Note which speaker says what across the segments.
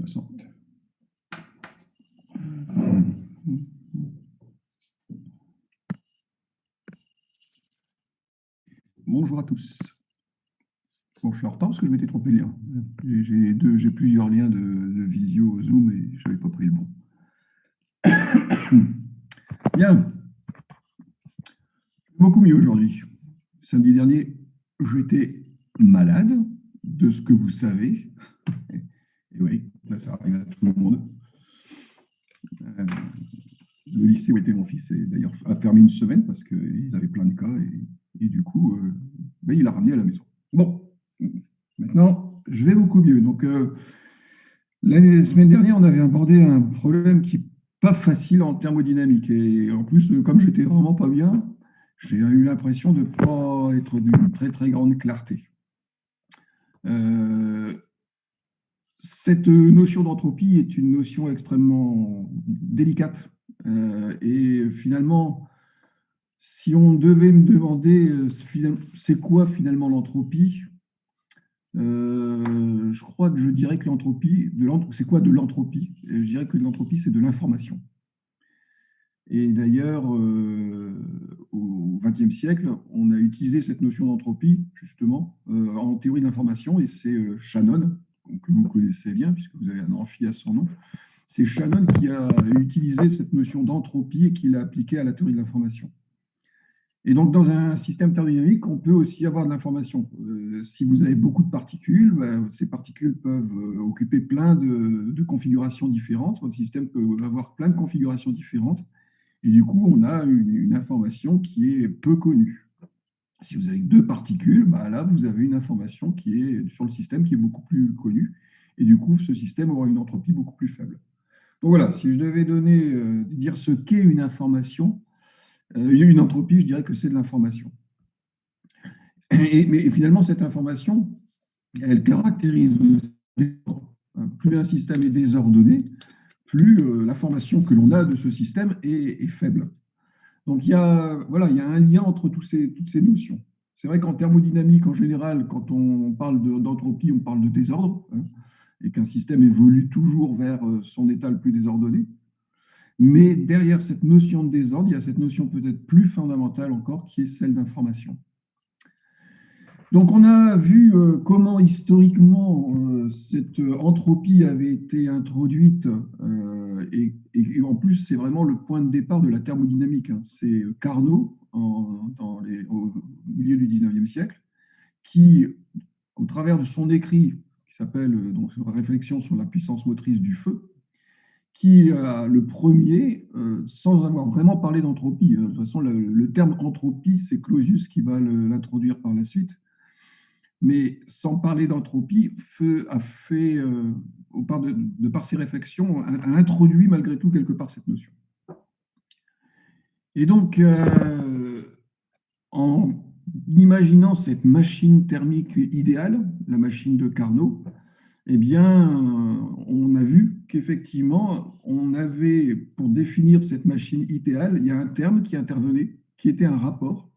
Speaker 1: 60. Bonjour à tous. Bon, je suis en retard parce que je m'étais trompé de lien. J'ai plusieurs liens de visio Zoom et je n'avais pas pris le bon. Bien. Beaucoup mieux aujourd'hui. Samedi dernier, j'étais malade, de ce que vous savez. Et oui, ça arrive à tout le monde. Le lycée où était mon fils d'ailleurs a fermé une semaine parce qu'ils avaient plein de cas et du coup, il l'a ramené à la maison. Bon, maintenant, je vais beaucoup mieux. Donc, la semaine dernière, on avait abordé un problème qui n'est pas facile en thermodynamique. Et en plus, comme j'étais vraiment pas bien, j'ai eu l'impression de ne pas être d'une très, très grande clarté. Cette notion d'entropie est une notion extrêmement délicate. Et finalement, si on devait me demander c'est quoi finalement l'entropie, je crois que je dirais que c'est quoi de l'entropie? Je dirais que l'entropie, c'est de l'information. Et d'ailleurs, au XXe siècle, on a utilisé cette notion d'entropie, justement, en théorie de l'information, et c'est Shannon, que vous connaissez bien, puisque vous avez un amphi à son nom. C'est Shannon qui a utilisé cette notion d'entropie et qui l'a appliquée à la théorie de l'information. Et donc, dans un système thermodynamique, on peut aussi avoir de l'information. Si vous avez beaucoup de particules, ces particules peuvent occuper plein de configurations différentes. Votre système peut avoir plein de configurations différentes. Et du coup, on a une information qui est peu connue. Si vous avez deux particules, là, vous avez une information qui est sur le système qui est beaucoup plus connue. Et du coup, ce système aura une entropie beaucoup plus faible. Donc voilà, si je devais dire ce qu'est une information, une entropie, je dirais que c'est de l'information. Mais finalement, cette information, elle caractérise plus un système est désordonné, plus l'information que l'on a de ce système est faible. Donc, il y a un lien entre toutes ces notions. C'est vrai qu'en thermodynamique, en général, quand on parle d'entropie, on parle de désordre, et qu'un système évolue toujours vers son état le plus désordonné. Mais derrière cette notion de désordre, il y a cette notion peut-être plus fondamentale encore, qui est celle d'information. Donc, on a vu comment historiquement cette entropie avait été introduite et en plus, c'est vraiment le point de départ de la thermodynamique. C'est Carnot, au milieu du 19e siècle, qui, au travers de son écrit, qui s'appelle donc Réflexion sur la puissance motrice du feu, qui le premier, sans avoir vraiment parlé d'entropie. De toute façon, le terme entropie, c'est Clausius qui va l'introduire par la suite. Mais sans parler d'entropie, a fait, de par ses réflexions, a introduit malgré tout quelque part cette notion. Et donc, en imaginant cette machine thermique idéale, la machine de Carnot, eh bien, on a vu qu'effectivement, on avait, pour définir cette machine idéale, il y a un terme qui intervenait, qui était un rapport.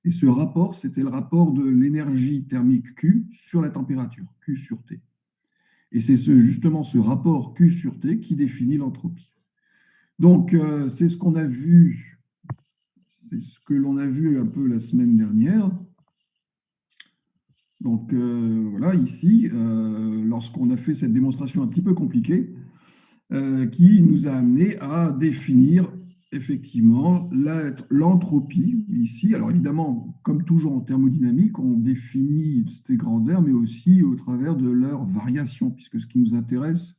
Speaker 1: Et ce rapport, c'était le rapport de l'énergie thermique Q sur la température, Q sur T. Et c'est justement ce rapport Q sur T qui définit l'entropie. Donc, c'est ce qu'on a vu, c'est ce que l'on a vu un peu la semaine dernière. Donc, voilà, ici, lorsqu'on a fait cette démonstration un petit peu compliquée, qui nous a amené à définir effectivement l'entropie ici. Alors évidemment, comme toujours en thermodynamique, on définit ces grandeurs, mais aussi au travers de leur variation, puisque ce qui nous intéresse,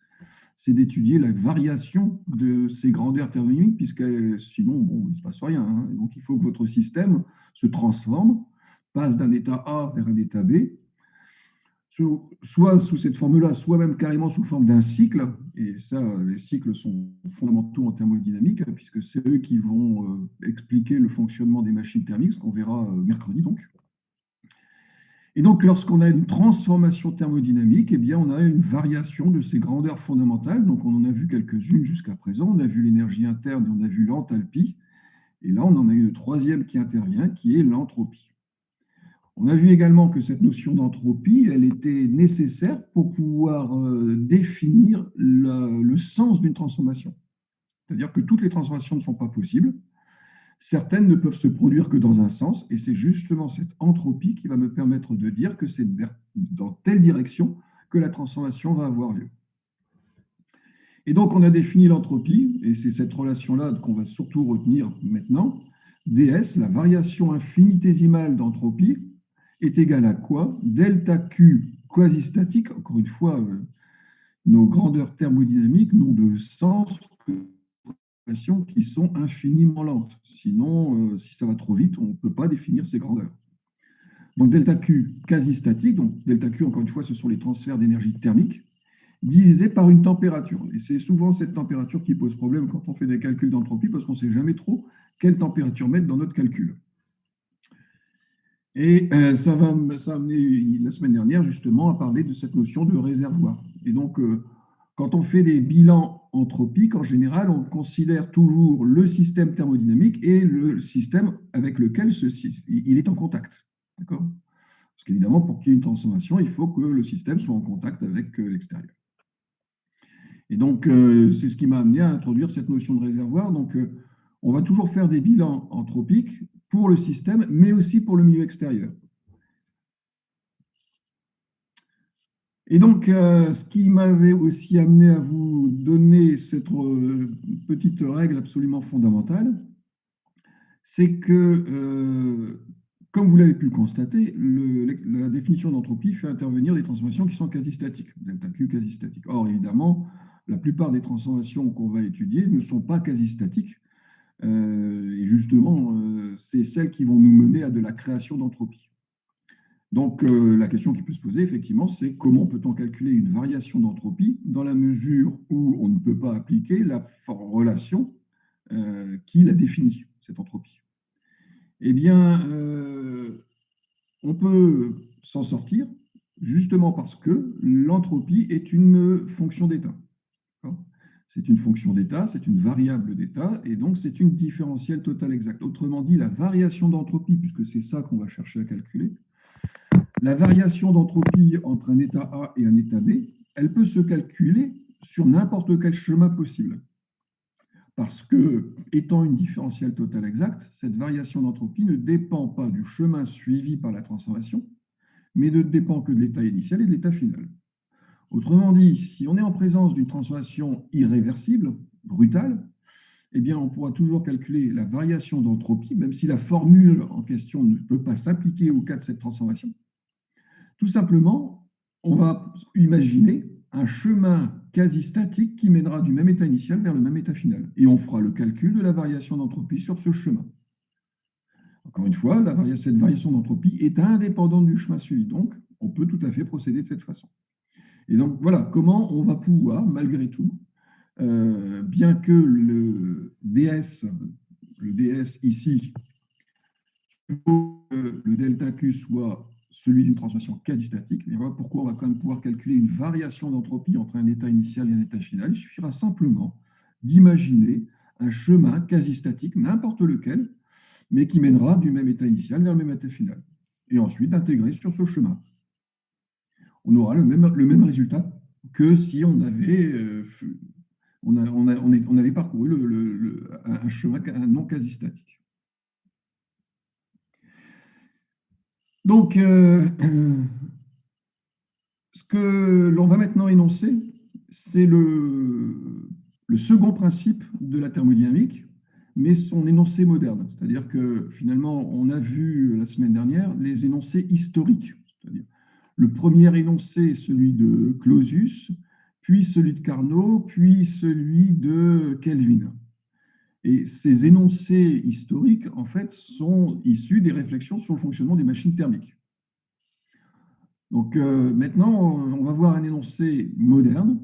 Speaker 1: c'est d'étudier la variation de ces grandeurs thermodynamiques, puisque sinon, il ne se passe rien. Donc il faut que votre système se transforme, passe d'un état A vers un état B, soit sous cette forme-là, soit même carrément sous forme d'un cycle. Et ça, les cycles sont fondamentaux en thermodynamique, puisque c'est eux qui vont expliquer le fonctionnement des machines thermiques, ce qu'on verra mercredi donc. Et donc, lorsqu'on a une transformation thermodynamique, eh bien, on a une variation de ces grandeurs fondamentales. Donc, on en a vu quelques-unes jusqu'à présent. On a vu l'énergie interne et on a vu l'enthalpie. Et là, on en a une troisième qui intervient, qui est l'entropie. On a vu également que cette notion d'entropie, elle était nécessaire pour pouvoir définir le sens d'une transformation. C'est-à-dire que toutes les transformations ne sont pas possibles. Certaines ne peuvent se produire que dans un sens, et c'est justement cette entropie qui va me permettre de dire que c'est dans telle direction que la transformation va avoir lieu. Et donc, on a défini l'entropie, et c'est cette relation-là qu'on va surtout retenir maintenant. ds, la variation infinitésimale d'entropie, est égale à quoi? Delta Q quasi-statique, encore une fois, nos grandeurs thermodynamiques n'ont de sens que qui sont infiniment lentes. Sinon, si ça va trop vite, on ne peut pas définir ces grandeurs. Donc delta Q quasi-statique, donc delta Q, encore une fois, ce sont les transferts d'énergie thermique, divisé par une température. Et c'est souvent cette température qui pose problème quand on fait des calculs d'entropie, parce qu'on ne sait jamais trop quelle température mettre dans notre calcul. Et ça a amené la semaine dernière justement à parler de cette notion de réservoir. Et donc, quand on fait des bilans anthropiques, en général, on considère toujours le système thermodynamique et le système avec lequel il est en contact. D'accord? Parce qu'évidemment, pour qu'il y ait une transformation, il faut que le système soit en contact avec l'extérieur. Et donc, c'est ce qui m'a amené à introduire cette notion de réservoir. Donc, on va toujours faire des bilans anthropiques pour le système, mais aussi pour le milieu extérieur. Et donc, ce qui m'avait aussi amené à vous donner cette petite règle absolument fondamentale, c'est que, comme vous l'avez pu le constater, la définition d'entropie fait intervenir des transformations qui sont quasi-statiques, delta Q quasi-statique. Or, évidemment, la plupart des transformations qu'on va étudier ne sont pas quasi-statiques. Et justement, c'est celles qui vont nous mener à de la création d'entropie. Donc, la question qui peut se poser, effectivement, c'est comment peut-on calculer une variation d'entropie dans la mesure où on ne peut pas appliquer la relation qui la définit, cette entropie. Eh bien, on peut s'en sortir justement parce que l'entropie est une fonction d'état. C'est une fonction d'état, c'est une variable d'état, et donc c'est une différentielle totale exacte. Autrement dit, la variation d'entropie, puisque c'est ça qu'on va chercher à calculer, la variation d'entropie entre un état A et un état B, elle peut se calculer sur n'importe quel chemin possible. Parce que, étant une différentielle totale exacte, cette variation d'entropie ne dépend pas du chemin suivi par la transformation, mais ne dépend que de l'état initial et de l'état final. Autrement dit, si on est en présence d'une transformation irréversible, brutale, eh bien, on pourra toujours calculer la variation d'entropie, même si la formule en question ne peut pas s'appliquer au cas de cette transformation. Tout simplement, on va imaginer un chemin quasi statique qui mènera du même état initial vers le même état final. Et on fera le calcul de la variation d'entropie sur ce chemin. Encore une fois, cette variation d'entropie est indépendante du chemin suivi. Donc, on peut tout à fait procéder de cette façon. Et donc, voilà comment on va pouvoir, malgré tout, bien que le DS ici, le delta Q soit celui d'une transformation quasi-statique, et voilà pourquoi on va quand même pouvoir calculer une variation d'entropie entre un état initial et un état final. Il suffira simplement d'imaginer un chemin quasi-statique, n'importe lequel, mais qui mènera du même état initial vers le même état final. Et ensuite d'intégrer sur ce chemin. On aura le même résultat que si on avait, on avait parcouru un chemin non quasi-statique. Donc, ce que l'on va maintenant énoncer, c'est le second principe de la thermodynamique, mais son énoncé moderne. C'est-à-dire que finalement, on a vu la semaine dernière les énoncés historiques. C'est-à-dire le premier énoncé, celui de Clausius, puis celui de Carnot, puis celui de Kelvin. Et ces énoncés historiques, en fait, sont issus des réflexions sur le fonctionnement des machines thermiques. Donc maintenant, on va voir un énoncé moderne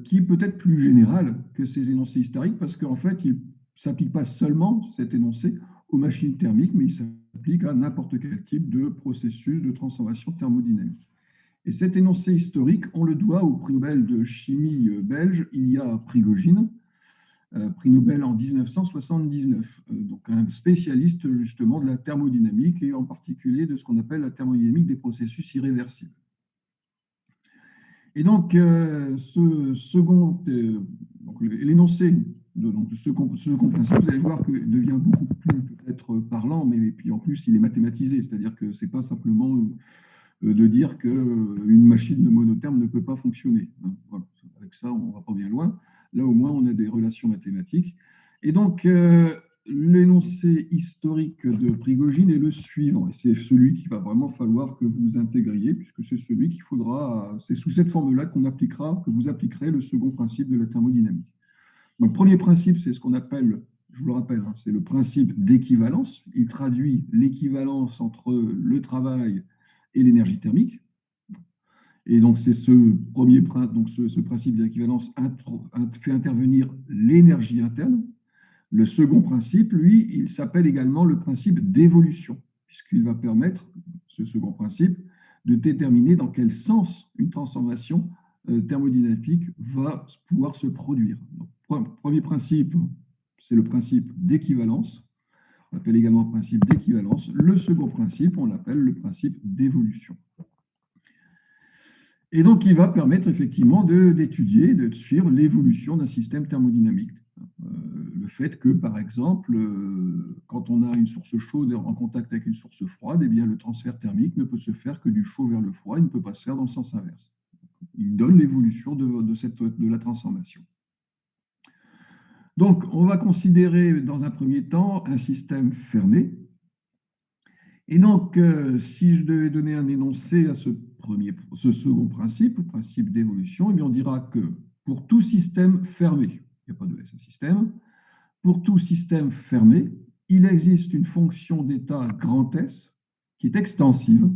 Speaker 1: qui est peut-être plus général que ces énoncés historiques parce qu'en fait, il ne s'applique pas seulement, cet énoncé, aux machines thermiques, mais il s'applique à n'importe quel type de processus de transformation thermodynamique. Et cet énoncé historique, on le doit au prix Nobel de chimie belge, Ilya Prigogine, prix Nobel en 1979, donc un spécialiste justement de la thermodynamique et en particulier de ce qu'on appelle la thermodynamique des processus irréversibles. Et donc, l'énoncé de ce second principe, vous allez voir que devient beaucoup plus peut-être parlant, mais puis en plus, il est mathématisé, c'est-à-dire que ce n'est pas simplement de dire qu'une machine monotherme ne peut pas fonctionner. Voilà. Avec ça, on ne va pas bien loin. Là, au moins, on a des relations mathématiques. Et donc, l'énoncé historique de Prigogine est le suivant. Et c'est celui qu'il va vraiment falloir que vous intégriez, puisque c'est celui qu'il faudra, c'est sous cette forme-là que vous appliquerez le second principe de la thermodynamique. Donc, premier principe, c'est ce qu'on appelle, je vous le rappelle, c'est le principe d'équivalence. Il traduit l'équivalence entre le travail et l'énergie thermique. Et donc, c'est ce premier principe, donc ce principe d'équivalence fait intervenir l'énergie interne. Le second principe, lui, il s'appelle également le principe d'évolution, puisqu'il va permettre, ce second principe, de déterminer dans quel sens une transformation thermodynamique va pouvoir se produire. Donc, premier principe, c'est le principe d'équivalence. On appelle également le principe d'équivalence. Le second principe, on l'appelle le principe d'évolution. Et donc, il va permettre effectivement d'étudier, de suivre l'évolution d'un système thermodynamique. Le fait que, par exemple, quand on a une source chaude en contact avec une source froide, eh bien, le transfert thermique ne peut se faire que du chaud vers le froid, il ne peut pas se faire dans le sens inverse. Il donne l'évolution de la transformation. Donc, on va considérer dans un premier temps un système fermé. Et donc, si je devais donner un énoncé à ce second principe, le principe d'évolution, eh bien, on dira que pour tout système fermé, il n'y a pas de S au système, pour tout système fermé, il existe une fonction d'état grand S qui est extensive,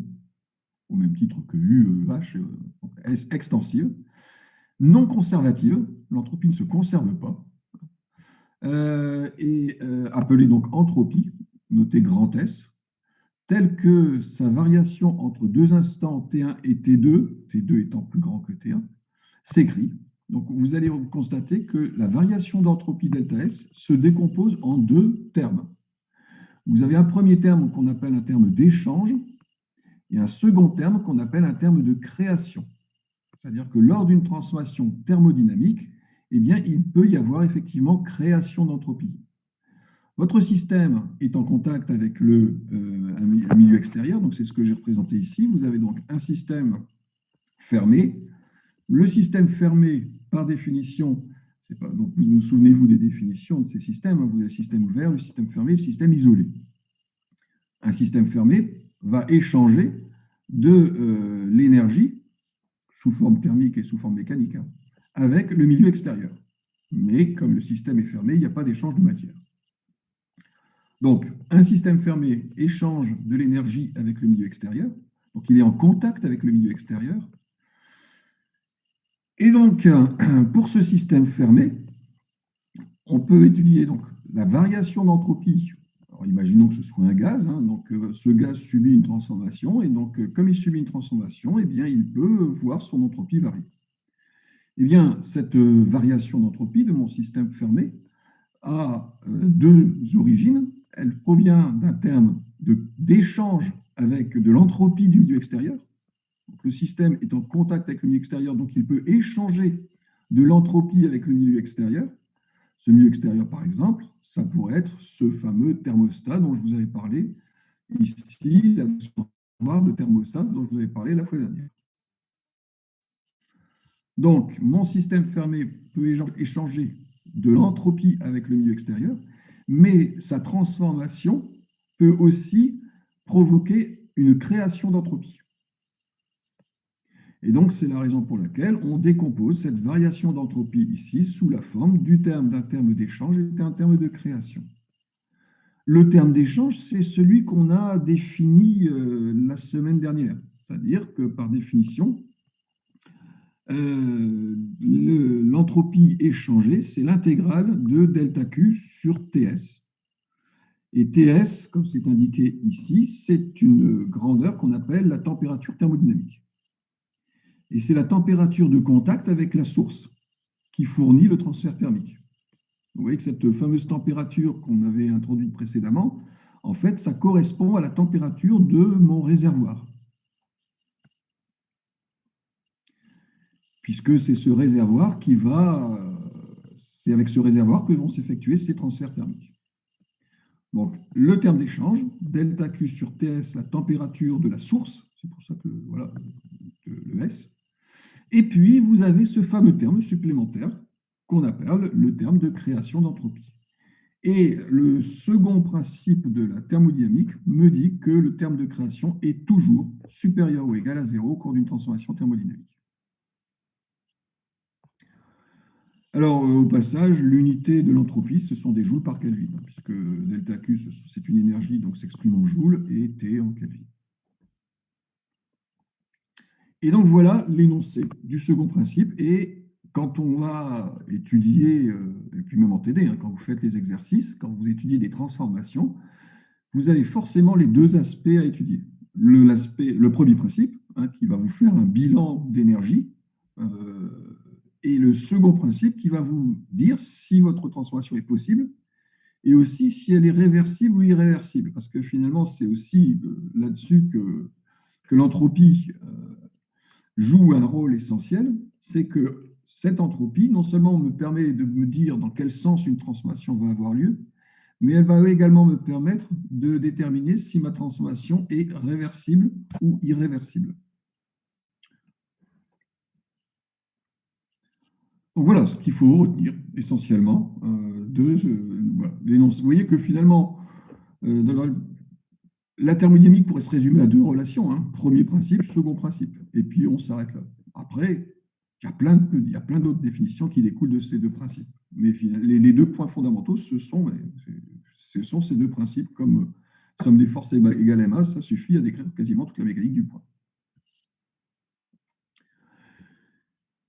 Speaker 1: au même titre que U, H, S extensive, non conservative, l'entropie ne se conserve pas, appelée donc entropie, notée grand S, telle que sa variation entre deux instants T1 et T2, T2 étant plus grand que T1, s'écrit. Donc, vous allez constater que la variation d'entropie delta S se décompose en deux termes. Vous avez un premier terme qu'on appelle un terme d'échange et un second terme qu'on appelle un terme de création. C'est-à-dire que lors d'une transformation thermodynamique, eh bien, il peut y avoir effectivement création d'entropie. Votre système est en contact avec un milieu extérieur, donc c'est ce que j'ai représenté ici. Vous avez donc un système fermé. Le système fermé, par définition, donc vous souvenez-vous des définitions de ces systèmes, vous avez le système ouvert, le système fermé, le système isolé. Un système fermé va échanger de l'énergie sous forme thermique et sous forme mécanique avec le milieu extérieur. Mais comme le système est fermé, il n'y a pas d'échange de matière. Donc, un système fermé échange de l'énergie avec le milieu extérieur, donc il est en contact avec le milieu extérieur. Et donc, pour ce système fermé, on peut étudier donc, la variation d'entropie. Alors, imaginons que ce soit un gaz, donc ce gaz subit une transformation, et donc, comme il subit une transformation, eh bien, il peut voir son entropie varier. Eh bien, cette variation d'entropie de mon système fermé a deux origines. Elle provient d'un terme d'échange avec de l'entropie du milieu extérieur. Donc, le système est en contact avec le milieu extérieur, donc il peut échanger de l'entropie avec le milieu extérieur. Ce milieu extérieur, par exemple, ça pourrait être ce fameux thermostat dont je vous avais parlé ici, la notion de thermostat dont je vous avais parlé la fois dernière. Donc, mon système fermé peut échanger de l'entropie avec le milieu extérieur, mais sa transformation peut aussi provoquer une création d'entropie. Et donc, c'est la raison pour laquelle on décompose cette variation d'entropie ici sous la forme d'un terme d'échange et d'un terme de création. Le terme d'échange, c'est celui qu'on a défini la semaine dernière, c'est-à-dire que par définition, l'entropie échangée, c'est l'intégrale de delta Q sur TS. Et TS, comme c'est indiqué ici, c'est une grandeur qu'on appelle la température thermodynamique. Et c'est la température de contact avec la source qui fournit le transfert thermique. Vous voyez que cette fameuse température qu'on avait introduite précédemment, en fait, ça correspond à la température de mon réservoir. Puisque c'est ce réservoir c'est avec ce réservoir que vont s'effectuer ces transferts thermiques. Donc, le terme d'échange, delta Q sur TS, la température de la source, c'est pour ça que, voilà, le S. Et puis, vous avez ce fameux terme supplémentaire qu'on appelle le terme de création d'entropie. Et le second principe de la thermodynamique me dit que le terme de création est toujours supérieur ou égal à 0 au cours d'une transformation thermodynamique. Alors, au passage, l'unité de l'entropie, ce sont des joules par Kelvin, puisque delta Q, c'est une énergie, donc s'exprime en joules, et T en Kelvin. Et donc, voilà l'énoncé du second principe. Et quand on va étudier, et puis même en TD, quand vous faites les exercices, quand vous étudiez des transformations, vous avez forcément les deux aspects à étudier. Le premier principe, qui va vous faire un bilan d'énergie, et le second principe qui va vous dire si votre transformation est possible et aussi si elle est réversible ou irréversible. Parce que finalement, c'est aussi là-dessus que l'entropie joue un rôle essentiel. C'est que cette entropie, non seulement me permet de me dire dans quel sens une transformation va avoir lieu, mais elle va également me permettre de déterminer si ma transformation est réversible ou irréversible. Donc voilà ce qu'il faut retenir essentiellement Vous voyez que finalement, la thermodynamique pourrait se résumer à deux relations, premier principe, second principe, et puis on s'arrête là. Après, il y a plein d'autres définitions qui découlent de ces deux principes. Mais les deux points fondamentaux, ce sont ces deux principes, comme somme des forces égale à ma, ça suffit à décrire quasiment toute la mécanique du point.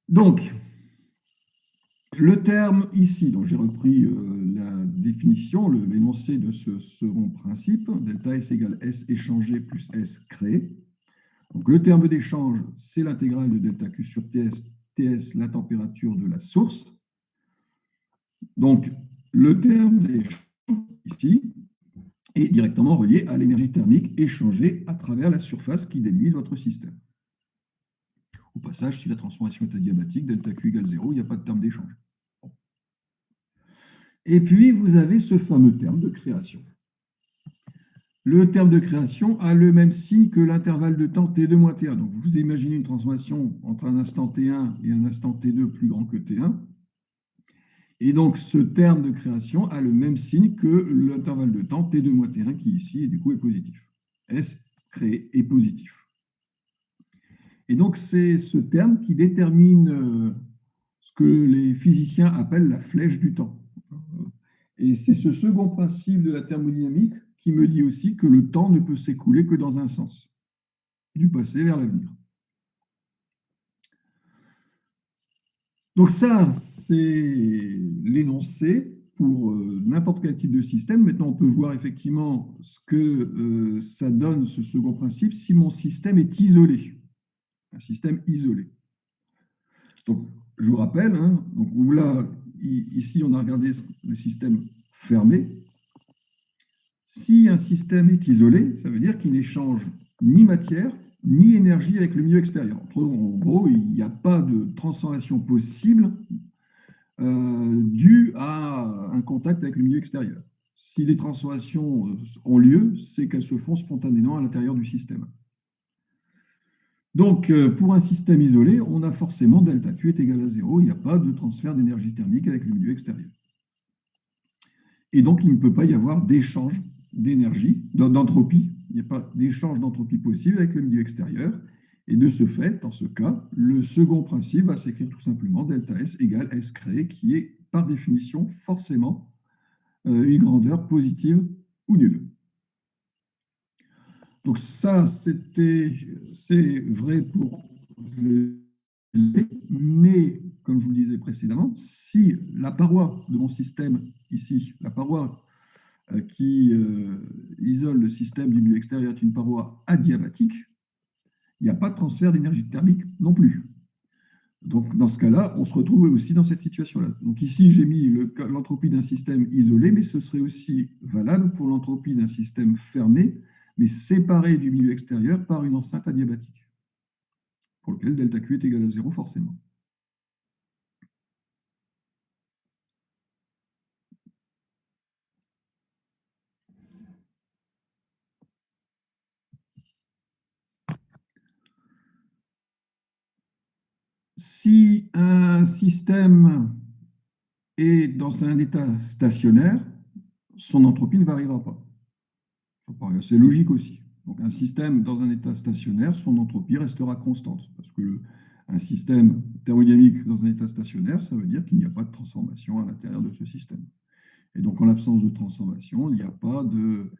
Speaker 1: Donc, le terme ici, donc j'ai repris la définition, l'énoncé de ce second principe, delta S égale S échangé plus S créé. Donc le terme d'échange, c'est l'intégrale de delta Q sur TS, TS la température de la source. Donc le terme d'échange ici est directement relié à l'énergie thermique échangée à travers la surface qui délimite votre système. Au passage, si la transformation est adiabatique, delta Q égale 0, il n'y a pas de terme d'échange. Et puis, vous avez ce fameux terme de création. Le terme de création a le même signe que l'intervalle de temps T2 moins T1. Donc, vous imaginez une transformation entre un instant T1 et un instant T2 plus grand que T1. Et donc, ce terme de création a le même signe que l'intervalle de temps T2 moins T1 qui ici, et du coup, est positif. S créé est positif. Et donc, c'est ce terme qui détermine ce que les physiciens appellent la flèche du temps. Et c'est ce second principe de la thermodynamique qui me dit aussi que le temps ne peut s'écouler que dans un sens, du passé vers l'avenir. Donc ça, c'est l'énoncé pour n'importe quel type de système. Maintenant, on peut voir effectivement ce que ça donne, ce second principe, si mon système est isolé, un système isolé. Donc, je vous rappelle, donc là, ici, on a regardé le système fermé. Si un système est isolé, ça veut dire qu'il n'échange ni matière, ni énergie avec le milieu extérieur. En gros, il n'y a pas de transformation possible due à un contact avec le milieu extérieur. Si les transformations ont lieu, c'est qu'elles se font spontanément à l'intérieur du système. Donc, pour un système isolé, on a forcément delta Q est égal à 0. Il n'y a pas de transfert d'énergie thermique avec le milieu extérieur. Et donc, il ne peut pas y avoir d'échange d'énergie, d'entropie. Il n'y a pas d'échange d'entropie possible avec le milieu extérieur. Et de ce fait, dans ce cas, le second principe va s'écrire tout simplement delta S égale S créé, qui est par définition forcément une grandeur positive ou nulle. Donc ça, c'est vrai pour le mais comme je vous le disais précédemment, si la paroi de mon système ici, la paroi qui isole le système du milieu extérieur est une paroi adiabatique, il n'y a pas de transfert d'énergie thermique non plus. Donc, dans ce cas-là, on se retrouve aussi dans cette situation-là. Donc, ici, j'ai mis l'entropie d'un système isolé, mais ce serait aussi valable pour l'entropie d'un système fermé, mais séparé du milieu extérieur par une enceinte adiabatique, pour lequel delta Q est égal à 0 forcément. Si un système est dans un état stationnaire, son entropie ne variera pas. Ça paraît assez logique aussi. Donc un système dans un état stationnaire, son entropie restera constante. Parce que un système thermodynamique dans un état stationnaire, ça veut dire qu'il n'y a pas de transformation à l'intérieur de ce système. Et donc en l'absence de transformation, il n'y a pas de...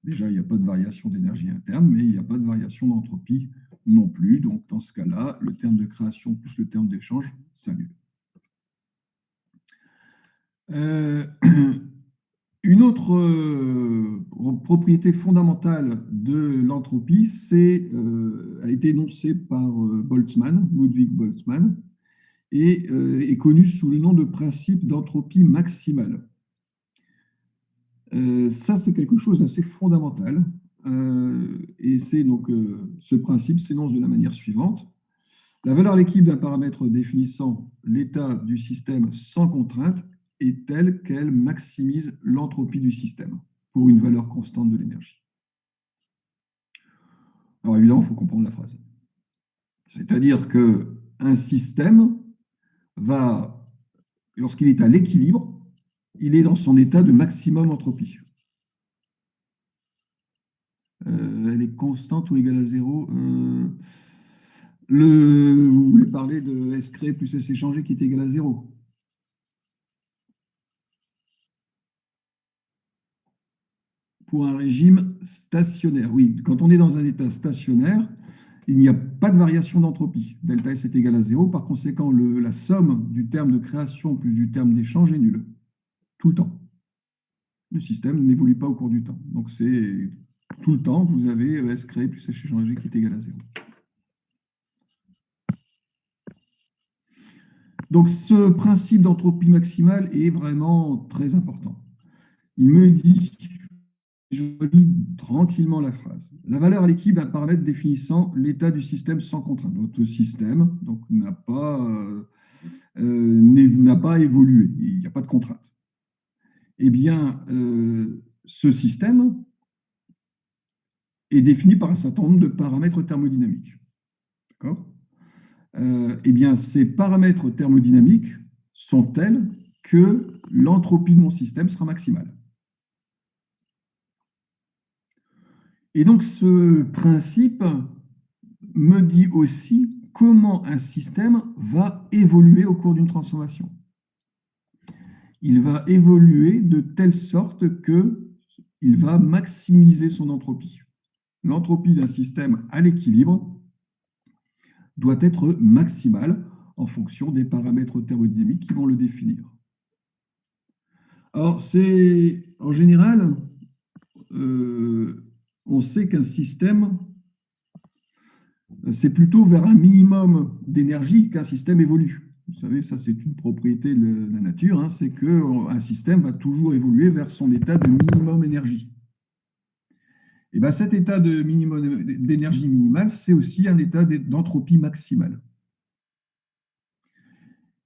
Speaker 1: Déjà, il n'y a pas de variation d'énergie interne, mais il n'y a pas de variation d'entropie non plus. Donc dans ce cas-là, le terme de création plus le terme d'échange s'annule. Une autre propriété fondamentale de l'entropie a été énoncée par Boltzmann, Ludwig Boltzmann, et est connue sous le nom de principe d'entropie maximale. Ça, c'est quelque chose d'assez fondamental. Et c'est donc ce principe s'énonce de la manière suivante. La valeur à l'équipe d'un paramètre définissant l'état du système sans contrainte est telle qu'elle maximise l'entropie du système pour une valeur constante de l'énergie. Alors évidemment, il faut comprendre la phrase. C'est-à-dire qu'un système va, lorsqu'il est à l'équilibre, il est dans son état de maximum entropie. Elle est constante ou égale à 0. Vous voulez parler de S créé plus S échangé qui est égal à 0. Pour un régime stationnaire. Oui, quand on est dans un état stationnaire, il n'y a pas de variation d'entropie. Delta S est égal à 0. Par conséquent, la somme du terme de création plus du terme d'échange est nulle. Tout le temps. Le système n'évolue pas au cours du temps. Donc, c'est tout le temps, vous avez S créé plus S échangé qui est égal à 0. Donc, ce principe d'entropie maximale est vraiment très important. Il me dit, je lis tranquillement la phrase. La valeur à l'équipe d'un paramètre définissant l'état du système sans contrainte. Votre système n'a pas évolué, il n'y a pas de contrainte. Eh bien, ce système est défini par un certain nombre de paramètres thermodynamiques. D'accord ? Eh bien, ces paramètres thermodynamiques sont tels que l'entropie de mon système sera maximale. Et donc, ce principe me dit aussi comment un système va évoluer au cours d'une transformation. Il va évoluer de telle sorte qu'il va maximiser son entropie. L'entropie d'un système à l'équilibre doit être maximale en fonction des paramètres thermodynamiques qui vont le définir. Alors, en général, on sait qu'un système, c'est plutôt vers un minimum d'énergie qu'un système évolue. Vous savez, ça c'est une propriété de la nature, hein, c'est qu'un système va toujours évoluer vers son état de minimum énergie. Et bien cet état de minimum d'énergie minimale, c'est aussi un état d'entropie maximale.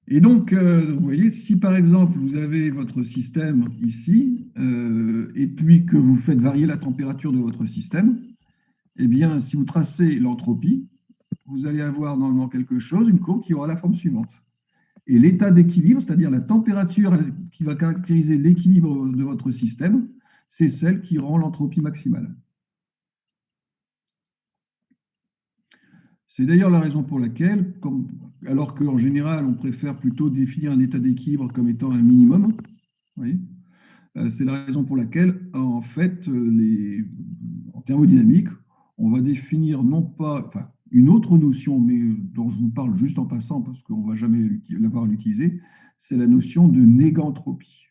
Speaker 1: Et donc, vous voyez, si par exemple vous avez votre système ici, et puis que vous faites varier la température de votre système, eh bien, si vous tracez l'entropie, vous allez avoir dans quelque chose, une courbe qui aura la forme suivante. Et l'état d'équilibre, c'est-à-dire la température qui va caractériser l'équilibre de votre système, c'est celle qui rend l'entropie maximale. C'est d'ailleurs la raison pour laquelle, alors qu'en général, on préfère plutôt définir un état d'équilibre comme étant un minimum, c'est la raison pour laquelle, en fait, en thermodynamique, on va définir non pas une autre notion, mais dont je vous parle juste en passant, parce qu'on ne va jamais l'avoir à l'utiliser, c'est la notion de négantropie.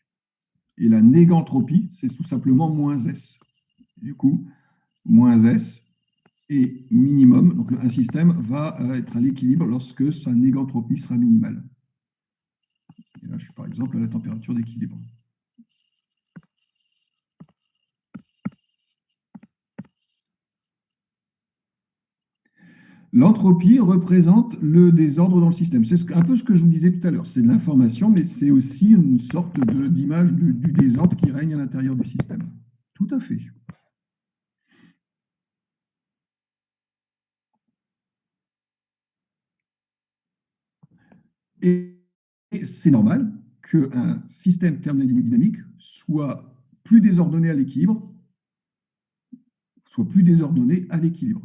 Speaker 1: Et la négantropie, c'est tout simplement moins S. Du coup, moins S, et minimum. Donc, un système va être à l'équilibre lorsque sa négantropie sera minimale. Et là, je suis par exemple à la température d'équilibre. L'entropie représente le désordre dans le système. C'est un peu ce que je vous disais tout à l'heure. C'est de l'information, mais c'est aussi une sorte d'image du désordre qui règne à l'intérieur du système. Tout à fait. Et c'est normal qu'un système thermodynamique soit plus désordonné à l'équilibre,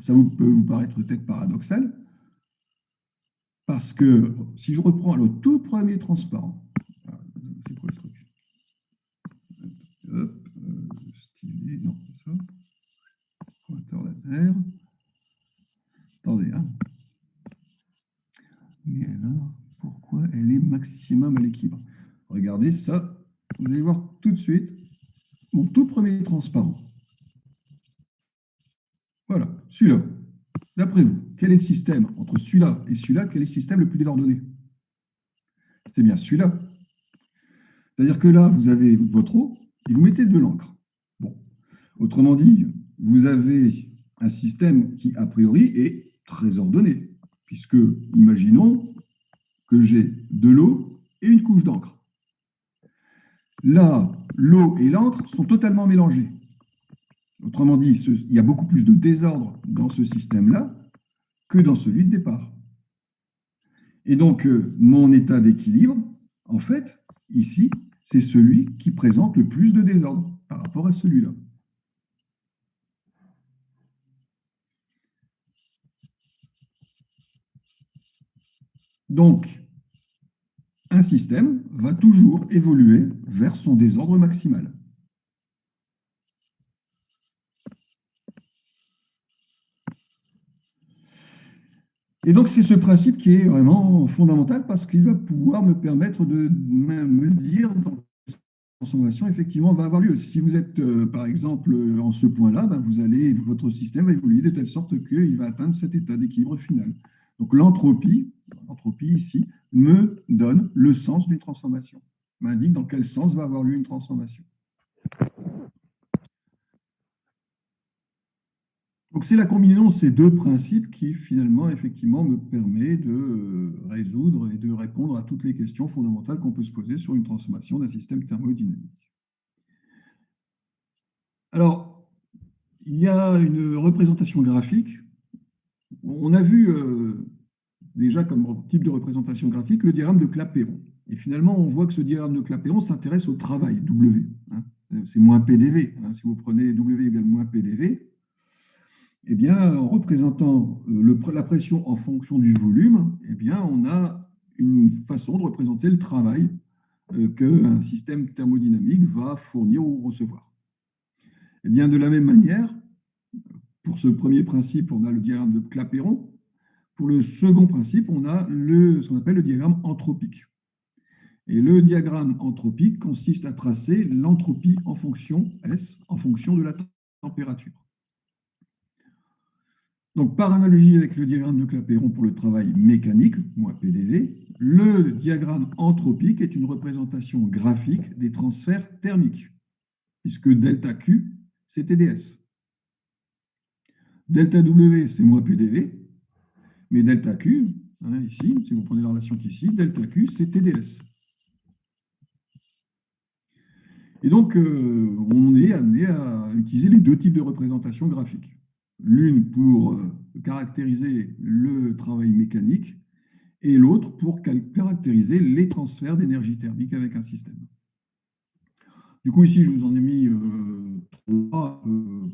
Speaker 1: Ça peut vous paraître peut-être paradoxal, parce que si je reprends le tout premier transparent, c'est quoi ce truc? Hop, stylet, non, c'est ça. Pointeur laser. Attendez, hein. Mais alors, pourquoi elle est maximum à l'équilibre? Regardez ça, vous allez voir tout de suite mon tout premier transparent. Voilà, celui-là. D'après vous, quel est le système entre celui-là et celui-là? Quel est le système le plus désordonné? C'est bien celui-là. C'est-à-dire que là, vous avez votre eau et vous mettez de l'encre. Bon. Autrement dit, vous avez un système qui, a priori, est très ordonné, puisque, imaginons que j'ai de l'eau et une couche d'encre. Là, l'eau et l'encre sont totalement mélangées. Autrement dit, il y a beaucoup plus de désordre dans ce système-là que dans celui de départ. Et donc, mon état d'équilibre, en fait, ici, c'est celui qui présente le plus de désordre par rapport à celui-là. Donc, un système va toujours évoluer vers son désordre maximal. Et donc, c'est ce principe qui est vraiment fondamental parce qu'il va pouvoir me permettre de me dire dans quelle transformation effectivement va avoir lieu. Si vous êtes, par exemple, en ce point-là, ben, votre système va évoluer de telle sorte qu'il va atteindre cet état d'équilibre final. Donc, l'entropie ici, me donne le sens d'une transformation, m'indique dans quel sens va avoir lieu une transformation. Donc, c'est la combinaison de ces deux principes qui, finalement, effectivement, me permet de résoudre et de répondre à toutes les questions fondamentales qu'on peut se poser sur une transformation d'un système thermodynamique. Alors, il y a une représentation graphique. On a vu déjà comme type de représentation graphique le diagramme de Clapeyron. Et finalement, on voit que ce diagramme de Clapeyron s'intéresse au travail, W. Hein. C'est moins PDV. Hein. Si vous prenez W égale moins PDV, eh bien, en représentant la pression en fonction du volume, eh bien, on a une façon de représenter le travail qu'un système thermodynamique va fournir ou recevoir. Eh bien, de la même manière, pour ce premier principe, on a le diagramme de Clapeyron. Pour le second principe, on a ce qu'on appelle le diagramme anthropique. Et le diagramme anthropique consiste à tracer l'entropie en fonction, S, en fonction de la température. Donc, par analogie avec le diagramme de Clapeyron pour le travail mécanique, moins PDV, le diagramme anthropique est une représentation graphique des transferts thermiques, puisque delta Q, c'est TdS. Delta W, c'est moins PDV, mais delta Q, hein, ici, si vous prenez la relation qui est ici, delta Q, c'est TdS. Et donc, on est amené à utiliser les deux types de représentation graphiques. L'une pour caractériser le travail mécanique et l'autre pour caractériser les transferts d'énergie thermique avec un système. Du coup, ici, je vous en ai mis trois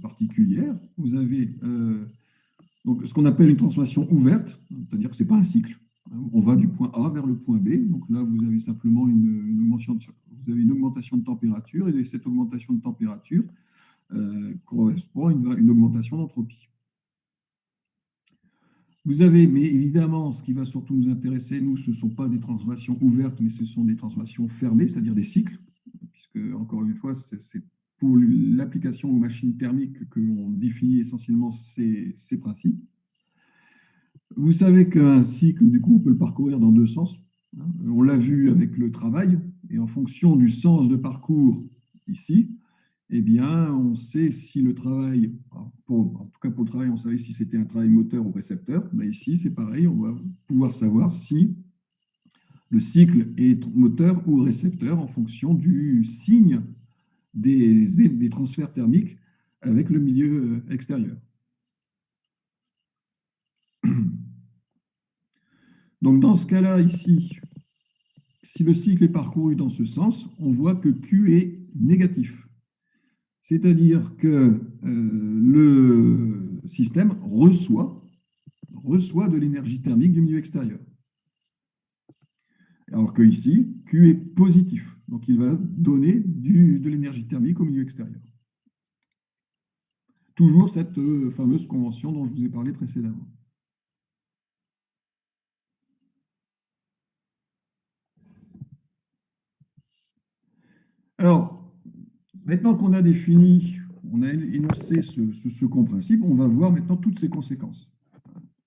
Speaker 1: particulières. Vous avez donc, ce qu'on appelle une transformation ouverte, c'est-à-dire que ce n'est pas un cycle. On va du point A vers le point B. Donc là, vous avez simplement une augmentation de température et cette augmentation de température correspond à une augmentation d'entropie. Vous avez, mais évidemment, ce qui va surtout nous intéresser, nous, ce ne sont pas des transformations ouvertes, mais ce sont des transformations fermées, c'est-à-dire des cycles, puisque, encore une fois, pour l'application aux machines thermiques qu'on définit essentiellement ces principes. Vous savez qu'un cycle, du coup, on peut le parcourir dans deux sens. On l'a vu avec le travail, et en fonction du sens de parcours ici, eh bien, on sait si le travail, en tout cas pour le travail, on savait si c'était un travail moteur ou récepteur. Ben ici, c'est pareil, on va pouvoir savoir si le cycle est moteur ou récepteur en fonction du signe des transferts thermiques avec le milieu extérieur. Donc, dans ce cas-là, ici, si le cycle est parcouru dans ce sens, on voit que Q est négatif. C'est-à-dire que le système reçoit de l'énergie thermique du milieu extérieur. Alors que ici, Q est positif. Donc, il va donner de l'énergie thermique au milieu extérieur. Toujours cette fameuse convention dont je vous ai parlé précédemment. Alors, maintenant qu'on a défini, on a énoncé ce second principe, on va voir maintenant toutes ses conséquences.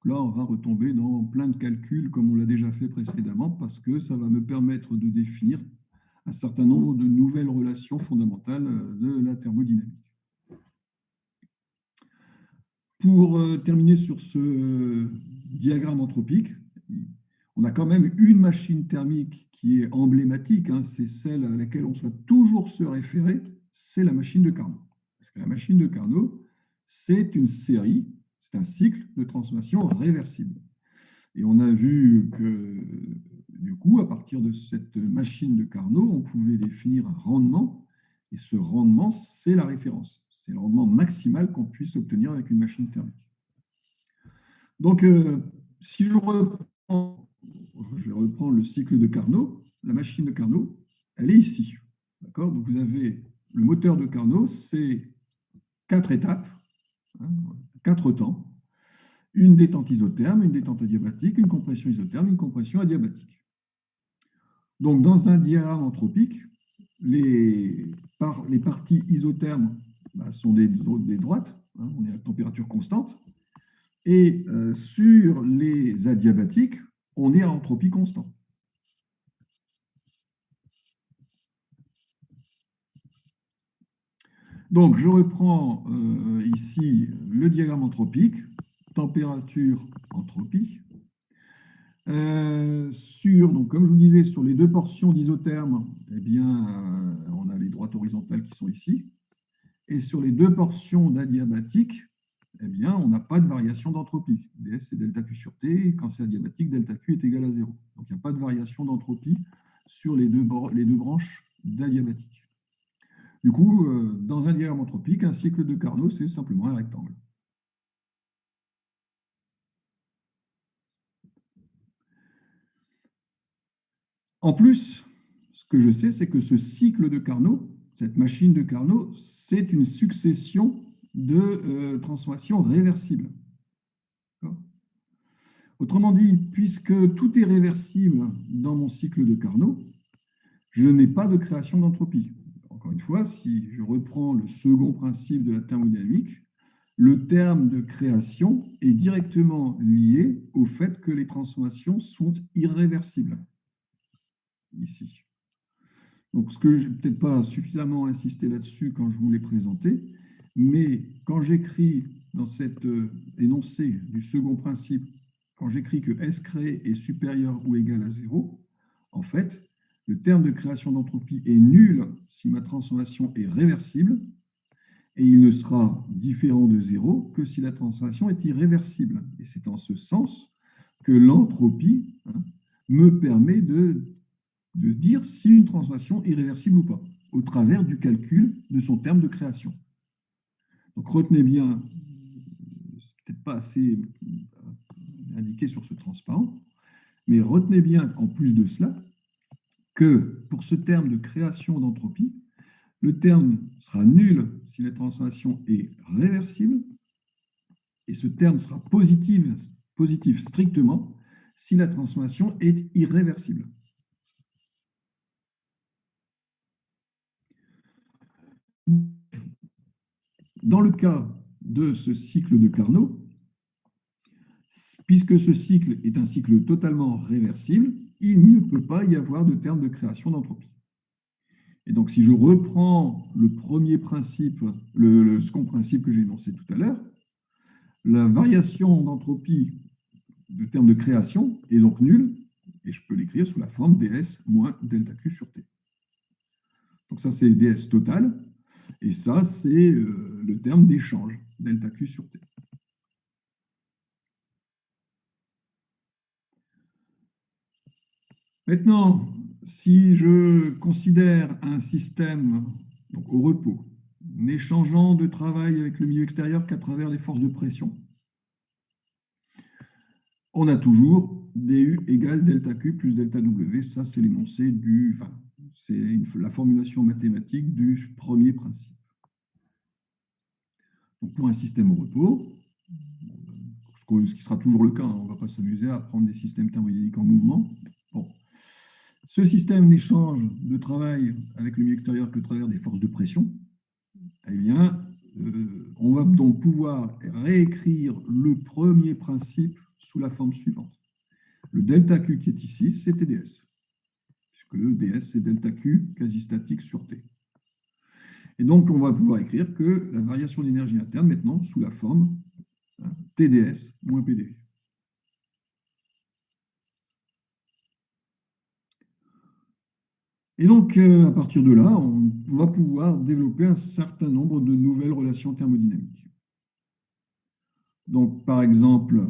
Speaker 1: Là, on va retomber dans plein de calculs comme on l'a déjà fait précédemment parce que ça va me permettre de définir un certain nombre de nouvelles relations fondamentales de la thermodynamique. Pour terminer sur ce diagramme anthropique, on a quand même une machine thermique qui est emblématique, hein, c'est celle à laquelle on doit toujours se référer, c'est la machine de Carnot. Parce que la machine de Carnot, c'est une série, c'est un cycle de transformation réversible. Et on a vu que, du coup, à partir de cette machine de Carnot, on pouvait définir un rendement, et ce rendement, c'est la référence. C'est le rendement maximal qu'on puisse obtenir avec une machine thermique. Donc, si je vais reprendre le cycle de Carnot, la machine de Carnot, elle est ici. D'accord ? Donc, vous avez le moteur de Carnot, c'est 4 étapes, hein, 4 temps. Une détente isotherme, une détente adiabatique, une compression isotherme, une compression adiabatique. Donc, dans un diagramme anthropique, les parties isothermes sont des droites, hein, on est à température constante, et sur les adiabatiques, on est à entropie constante. Donc, je reprends ici le diagramme anthropique, température, entropie. Donc, comme je vous disais, sur les deux portions d'isotherme, eh bien, on a les droites horizontales qui sont ici. Et sur les deux portions d'adiabatique, eh bien, on n'a pas de variation d'entropie. ds, c'est delta Q sur T. Quand c'est adiabatique, delta Q est égal à 0. Donc, il n'y a pas de variation d'entropie sur les deux branches d'adiabatique. Du coup, dans un diagramme anthropique, un cycle de Carnot, c'est simplement un rectangle. En plus, ce que je sais, c'est que ce cycle de Carnot, cette machine de Carnot, c'est une succession de transformations réversibles. Autrement dit, puisque tout est réversible dans mon cycle de Carnot, je n'ai pas de création d'entropie. Encore une fois, si je reprends le second principe de la thermodynamique, le terme de création est directement lié au fait que les transformations sont irréversibles. Ici. Donc, ce que je n'ai peut-être pas suffisamment insisté là-dessus quand je vous l'ai présenté, mais quand j'écris dans cet énoncé du second principe, quand j'écris que S créé est supérieur ou égal à 0, en fait, le terme de création d'entropie est nul si ma transformation est réversible, et il ne sera différent de 0 que si la transformation est irréversible. Et c'est en ce sens que l'entropie me permet de dire si une transformation est réversible ou pas, au travers du calcul de son terme de création. Donc retenez bien, c'est peut-être pas assez indiqué sur ce transparent, mais retenez bien en plus de cela que pour ce terme de création d'entropie, le terme sera nul si la transformation est réversible, et ce terme sera positif strictement si la transformation est irréversible. dans le cas de ce cycle de Carnot, puisque ce cycle est un cycle totalement réversible, il ne peut pas y avoir de terme de création d'entropie. Et donc, si je reprends le premier principe, le second principe que j'ai énoncé tout à l'heure, la variation d'entropie de terme de création est donc nulle, et je peux l'écrire sous la forme ds moins delta Q sur T. Donc ça, c'est ds total, et ça, c'est le terme d'échange, delta Q sur T. Maintenant, si je considère un système donc au repos, n'échangeant de travail avec le milieu extérieur qu'à travers les forces de pression, on a toujours du égale delta Q plus delta W. Ça, c'est l'énoncé du... Enfin, c'est la formulation mathématique du premier principe. Donc, pour un système au repos, ce qui sera toujours le cas, on ne va pas s'amuser à prendre des systèmes thermodynamiques en mouvement. Bon. Ce système n'échange de travail avec le milieu extérieur que à travers des forces de pression. Eh bien, on va donc pouvoir réécrire le premier principe sous la forme suivante. Le delta Q qui est ici, c'est TdS, puisque ds, c'est delta Q quasi statique sur T. Et donc, on va pouvoir écrire que la variation d'énergie interne, maintenant, sous la forme TdS moins PdV. Et donc, à partir de là, on va pouvoir développer un certain nombre de nouvelles relations thermodynamiques. Donc, par exemple,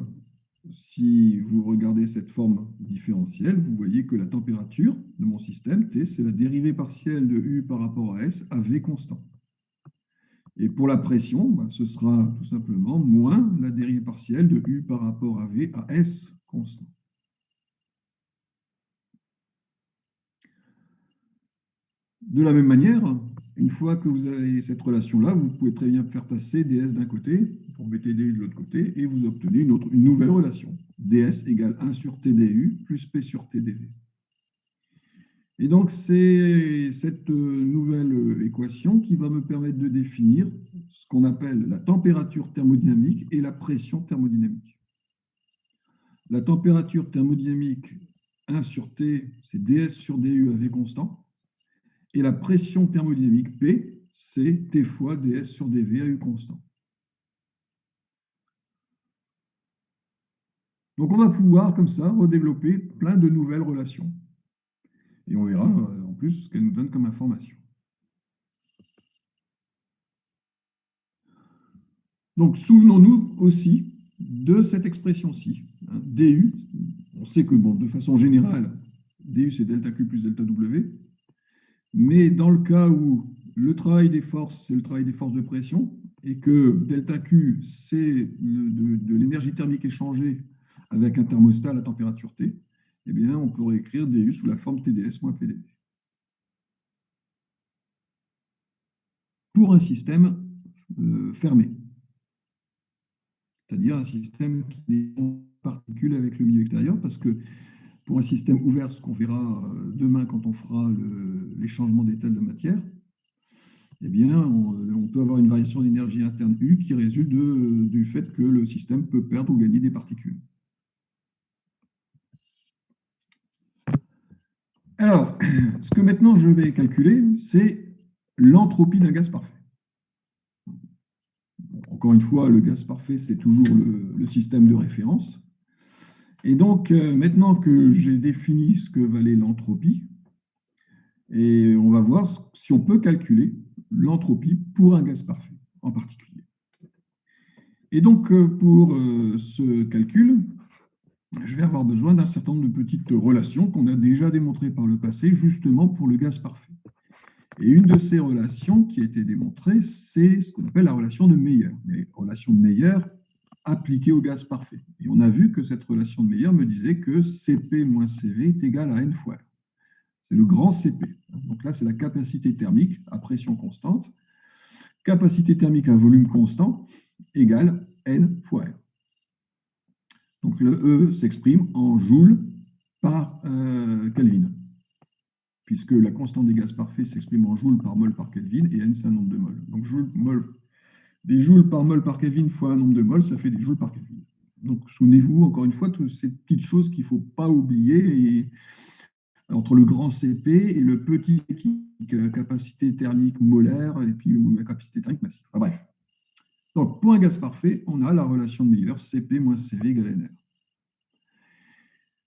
Speaker 1: si vous regardez cette forme différentielle, vous voyez que la température de mon système, T, c'est la dérivée partielle de U par rapport à S à V constant. Et pour la pression, ce sera tout simplement moins la dérivée partielle de U par rapport à V à S constant. De la même manière, une fois que vous avez cette relation-là, vous pouvez très bien faire passer ds d'un côté, vous mettez du de l'autre côté, et vous obtenez une nouvelle relation. ds égale 1 sur TdU plus P sur TdV. Et donc, c'est cette nouvelle équation qui va me permettre de définir ce qu'on appelle la température thermodynamique et la pression thermodynamique. La température thermodynamique 1 sur T, c'est ds sur du à V constant. Et la pression thermodynamique P, c'est T fois ds sur dV à U constant. Donc, on va pouvoir, comme ça, redévelopper plein de nouvelles relations. Et on verra, en plus, ce qu'elle nous donne comme information. Donc, souvenons-nous aussi de cette expression-ci. du, on sait que, bon, de façon générale, du, c'est delta Q plus delta W. Mais dans le cas où le travail des forces, c'est le travail des forces de pression, et que delta Q, c'est de l'énergie thermique échangée avec un thermostat à la température T, eh bien, on pourrait écrire du sous la forme TdS moins PdV. Pour un système fermé, c'est-à-dire un système qui n'est pas particules avec le milieu extérieur, parce que pour un système ouvert, ce qu'on verra demain quand on fera les changements d'état de la matière, eh bien, on peut avoir une variation d'énergie interne U qui résulte du fait que le système peut perdre ou gagner des particules. Alors, ce que maintenant je vais calculer, c'est l'entropie d'un gaz parfait. Encore une fois, le gaz parfait, c'est toujours le système de référence. Et donc, maintenant que j'ai défini ce que valait l'entropie, et on va voir si on peut calculer l'entropie pour un gaz parfait en particulier. Et donc, pour ce calcul, je vais avoir besoin d'un certain nombre de petites relations qu'on a déjà démontrées par le passé, justement pour le gaz parfait. Et une de ces relations qui a été démontrée, c'est ce qu'on appelle la relation de Meyer. Mais relation de Meyer appliquée au gaz parfait. Et on a vu que cette relation de Meyer me disait que Cp moins Cv est égal à N fois R. C'est le grand Cp. Donc là, c'est la capacité thermique à pression constante. Capacité thermique à volume constant égale N fois R. Donc le E s'exprime en joules par Kelvin, puisque la constante des gaz parfaits s'exprime en joules par mol par Kelvin, et N, c'est un nombre de mol. Donc joule, mol Des joules par mol par Kelvin fois un nombre de moles, ça fait des joules par Kelvin. Donc, souvenez-vous, encore une fois, toutes ces petites choses qu'il ne faut pas oublier. Et entre le grand CP et le petit qui capacité thermique molaire et puis la capacité thermique massive. Enfin, bref. Donc, pour un gaz parfait, on a la relation de Meyer, Cp moins Cv égale Nr.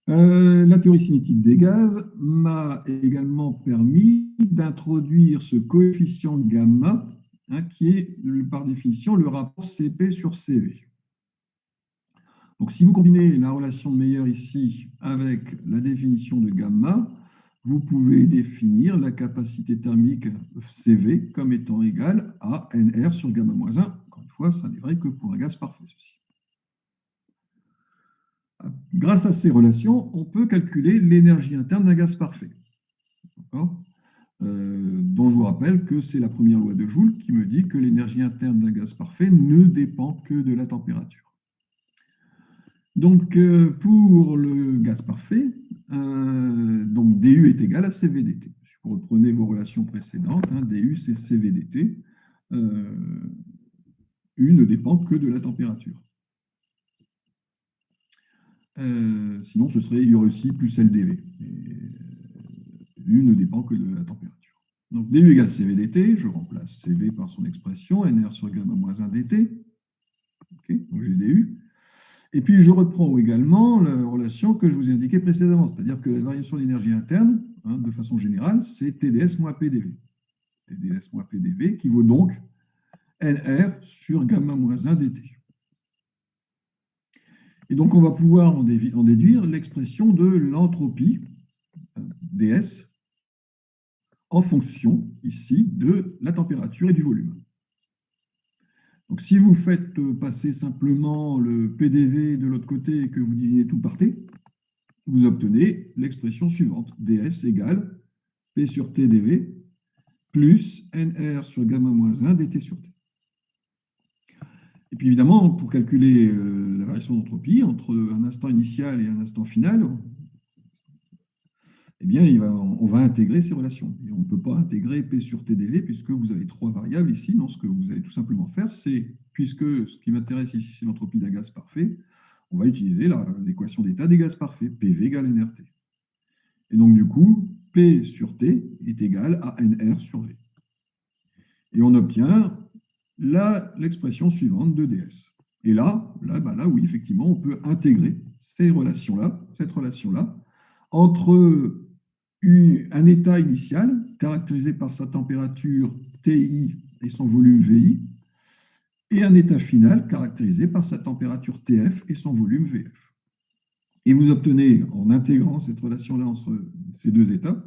Speaker 1: La théorie cinétique des gaz m'a également permis d'introduire ce coefficient gamma, hein, qui est par définition le rapport Cp sur Cv. Donc, si vous combinez la relation de Meyer ici avec la définition de gamma, vous pouvez définir la capacité thermique Cv comme étant égale à Nr sur gamma moins 1. Encore une fois, ça n'est vrai que pour un gaz parfait, ceci. Grâce à ces relations, on peut calculer l'énergie interne d'un gaz parfait. Dont je vous rappelle que c'est la première loi de Joule qui me dit que l'énergie interne d'un gaz parfait ne dépend que de la température. Donc, pour le gaz parfait, donc du est égal à CVDT. Si vous reprenez vos relations précédentes, hein, du c'est CVDT. U ne dépend que de la température. Sinon, ce serait U aussi plus LdV. U ne dépend que de la température. Donc, du égale CVDT, je remplace CV par son expression, Nr sur gamma moins 1 dt. Okay, donc j'ai du. Et puis, je reprends également la relation que je vous ai indiquée précédemment, c'est-à-dire que la variation d'énergie interne, hein, de façon générale, c'est TdS moins PdV. TdS moins PdV qui vaut donc Nr sur gamma moins 1 dt. Et donc, on va pouvoir en déduire l'expression de l'entropie, ds, en fonction, ici, de la température et du volume. Donc, si vous faites passer simplement le PDV de l'autre côté et que vous divisez tout par T, vous obtenez l'expression suivante. ds égale P sur TdV plus Nr sur gamma moins 1 dt sur T. Et puis évidemment, pour calculer la variation d'entropie entre un instant initial et un instant final, eh bien, on va intégrer ces relations. Et on ne peut pas intégrer P sur TdV puisque vous avez trois variables ici. Non, ce que vous allez tout simplement faire, c'est, puisque ce qui m'intéresse ici, c'est l'entropie d'un gaz parfait, on va utiliser l'équation d'état des gaz parfaits, PV égale nRT. Et donc, du coup, P sur T est égal à Nr sur V. Et on obtient l'expression suivante de ds. Et là, oui, effectivement, on peut intégrer cette relation-là, entre un état initial caractérisé par sa température TI et son volume VI, et un état final caractérisé par sa température TF et son volume VF. Et vous obtenez, en intégrant cette relation-là entre ces deux états,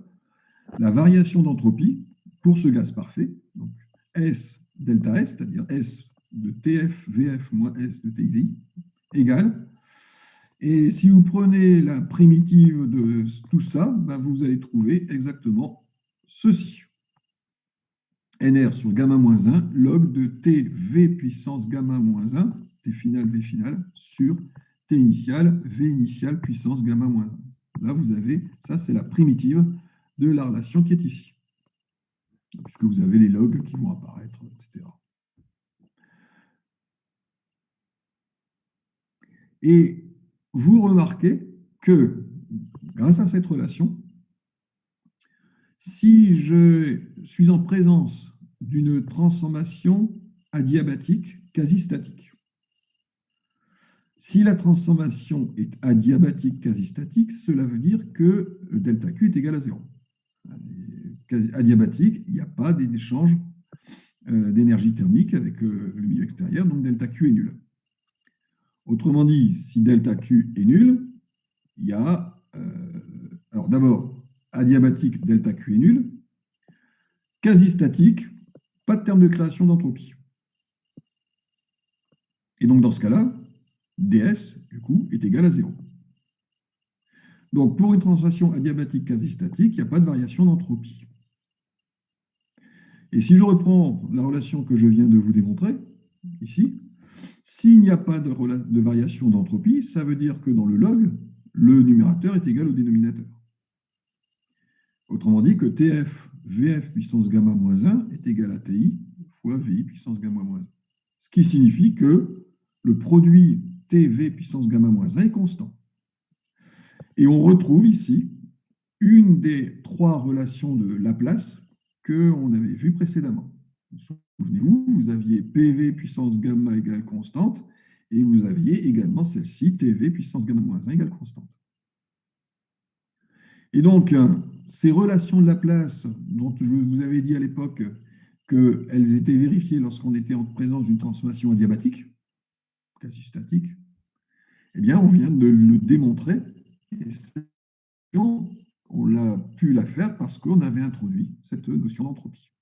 Speaker 1: la variation d'entropie pour ce gaz parfait, donc S delta S, c'est-à-dire S de TF VF moins S de TI égale. Et si vous prenez la primitive de tout ça, vous allez trouver exactement ceci. Nr sur gamma moins 1 log de TV puissance gamma moins 1, T final V final, sur T initial V initial puissance gamma moins 1. Là, vous avez, ça c'est la primitive de la relation qui est ici. Puisque vous avez les logs qui vont apparaître, etc. Et vous remarquez que, grâce à cette relation, si je suis en présence d'une transformation adiabatique quasi-statique, si la transformation est adiabatique quasi-statique, cela veut dire que delta Q est égal à 0. Adiabatique, il n'y a pas d'échange d'énergie thermique avec le milieu extérieur, donc delta Q est nul. Autrement dit, si delta Q est nul, il y a... alors d'abord, adiabatique, delta Q est nul. Quasi-statique, pas de terme de création d'entropie. Et donc dans ce cas-là, ds, du coup, est égal à 0. Donc pour une transformation adiabatique quasi-statique, il n'y a pas de variation d'entropie. Et si je reprends la relation que je viens de vous démontrer, ici, s'il n'y a pas de variation d'entropie, ça veut dire que dans le log, le numérateur est égal au dénominateur. Autrement dit que TF VF puissance gamma moins 1 est égal à TI fois VI puissance gamma moins 1. ce qui signifie que le produit TV puissance gamma moins 1 est constant. Et on retrouve ici une des trois relations de Laplace qu'on avait vues précédemment. Souvenez-vous, vous aviez PV puissance gamma égale constante, et vous aviez également celle-ci, TV puissance gamma moins 1 égale constante. Et donc, ces relations de Laplace, dont je vous avais dit à l'époque qu'elles étaient vérifiées lorsqu'on était en présence d'une transformation adiabatique, quasi statique, eh bien, on vient de le démontrer. Et on l'a pu la faire parce qu'on avait introduit cette notion d'entropie.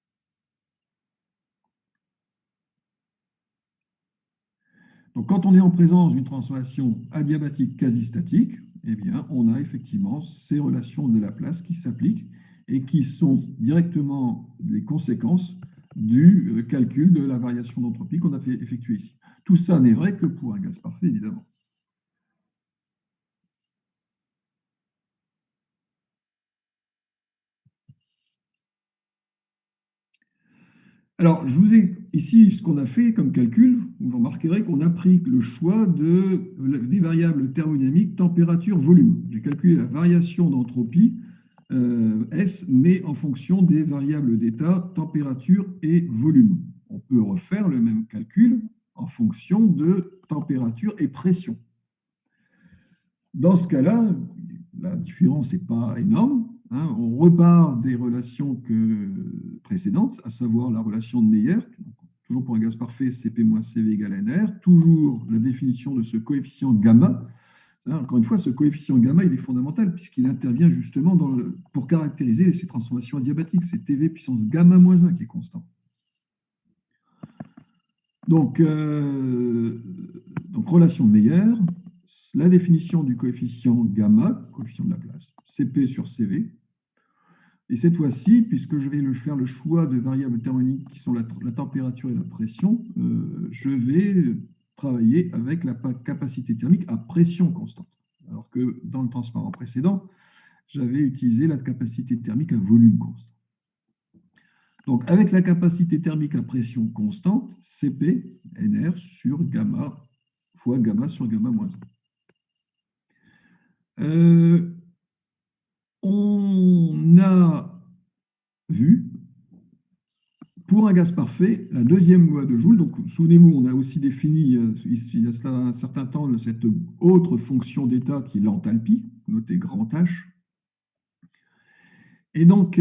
Speaker 1: Donc, quand on est en présence d'une transformation adiabatique quasi-statique, eh bien, on a effectivement ces relations de Laplace qui s'appliquent et qui sont directement les conséquences du calcul de la variation d'entropie qu'on a fait effectuer ici. Tout ça n'est vrai que pour un gaz parfait, évidemment. Alors, je vous ai ici ce qu'on a fait comme calcul. Vous remarquerez qu'on a pris le choix des variables thermodynamiques température, volume. J'ai calculé la variation d'entropie S, mais en fonction des variables d'état température et volume. On peut refaire le même calcul en fonction de température et pression. Dans ce cas-là, la différence n'est pas énorme. On repart des relations précédentes, à savoir la relation de Meyer, toujours pour un gaz parfait, Cp moins Cv égale NR, toujours la définition de ce coefficient gamma. Encore une fois, ce coefficient gamma, il est fondamental puisqu'il intervient justement pour caractériser ces transformations adiabatiques. C'est TV puissance gamma moins 1 qui est constant. Donc relation de Meyer, la définition du coefficient gamma, coefficient de Laplace, Cp sur Cv. Et cette fois-ci, puisque je vais faire le choix de variables thermodynamiques qui sont la température et la pression, je vais travailler avec la capacité thermique à pression constante. Alors que dans le transparent précédent, j'avais utilisé la capacité thermique à volume constant. Donc, avec la capacité thermique à pression constante, Cp, Nr sur gamma fois gamma sur gamma moins 1. On a vu, pour un gaz parfait, la deuxième loi de Joule. Donc, souvenez-vous, on a aussi défini, il y a cela un certain temps, cette autre fonction d'état qui est l'enthalpie, notée grand H. Et donc,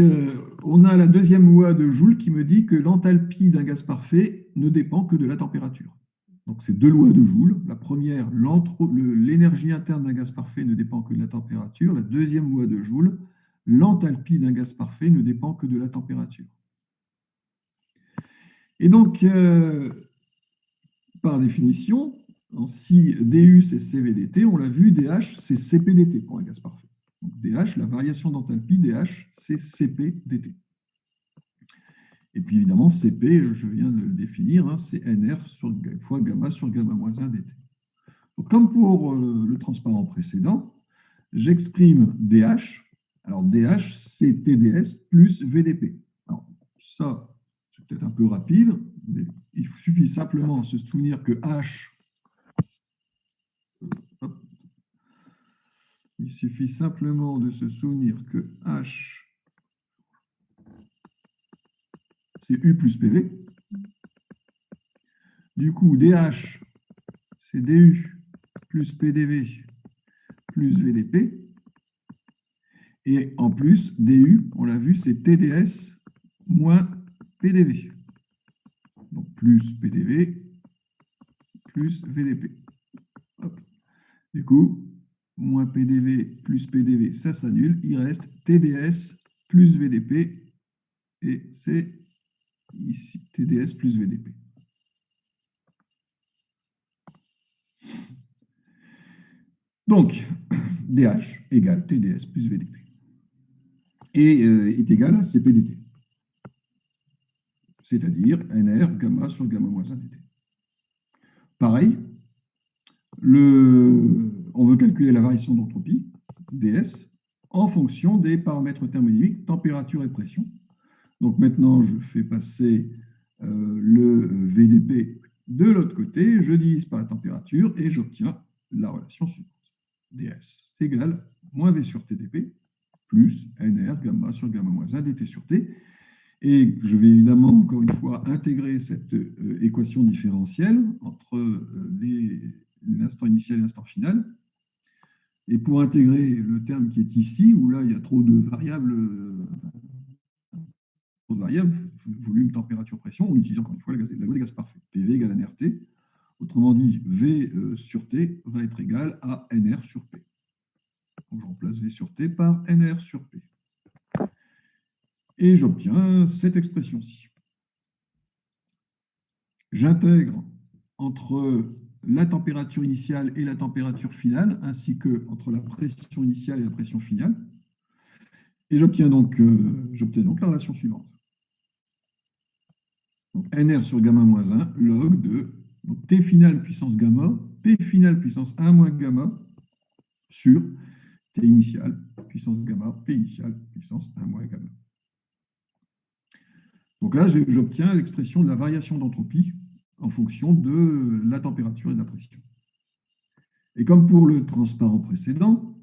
Speaker 1: on a la deuxième loi de Joule qui me dit que l'enthalpie d'un gaz parfait ne dépend que de la température. Donc, c'est deux lois de Joule. La première, l'énergie interne d'un gaz parfait ne dépend que de la température. La deuxième loi de Joule, l'enthalpie d'un gaz parfait ne dépend que de la température. Et donc, par définition, si du c'est Cv dt, on l'a vu, dH c'est Cp dt pour un gaz parfait. Donc, dH, la variation d'enthalpie, dH, c'est Cp dt. Et puis évidemment, Cp, je viens de le définir, c'est Nr fois gamma sur gamma moins 1 dt. Donc, comme pour le transparent précédent, j'exprime dH. Alors, dH, c'est TdS plus VdP. Alors, ça, c'est peut-être un peu rapide, mais il suffit simplement de se souvenir que H, il suffit simplement de se souvenir que H, c'est U plus PV. Du coup, dH, c'est DU plus PDV plus VdP. Et en plus, DU, on l'a vu, c'est TdS moins PDV. Donc, plus PDV plus VdP. Hop. Du coup, moins PDV plus PDV, ça s'annule. Il reste TdS plus VdP. Et c'est ici, TdS plus VdP. Donc, dH égale TdS plus VdP. Et est égal à Cp/dt. C'est-à-dire Nr gamma sur gamma moins 1 dt. Pareil, on veut calculer la variation d'entropie, ds, en fonction des paramètres thermodynamiques, température et pression. Donc maintenant, je fais passer le VdP De l'autre côté, je divise par la température et j'obtiens la relation suivante. ds, c'est égal moins V sur TdP plus NR gamma sur gamma moins 1 dt sur T. Et je vais évidemment, encore une fois, intégrer cette équation différentielle entre l'instant initial et l'instant final. Et pour intégrer le terme qui est ici, où là, il y a trop de variables, volume, température, pression, on utilise encore une fois la loi des gaz parfaits. PV égale nRT. Autrement dit, V sur T va être égal à NR sur P. Donc, je remplace V sur T par NR sur P. Et j'obtiens cette expression-ci. J'intègre entre la température initiale et la température finale, ainsi que entre la pression initiale et la pression finale. Et j'obtiens donc la relation suivante. Donc, NR sur gamma moins 1, log de donc, T finale puissance gamma, P finale puissance 1 moins gamma, sur T initiale puissance gamma, P initiale puissance 1 moins gamma. Donc là, j'obtiens l'expression de la variation d'entropie en fonction de la température et de la pression. Et comme pour le transparent précédent,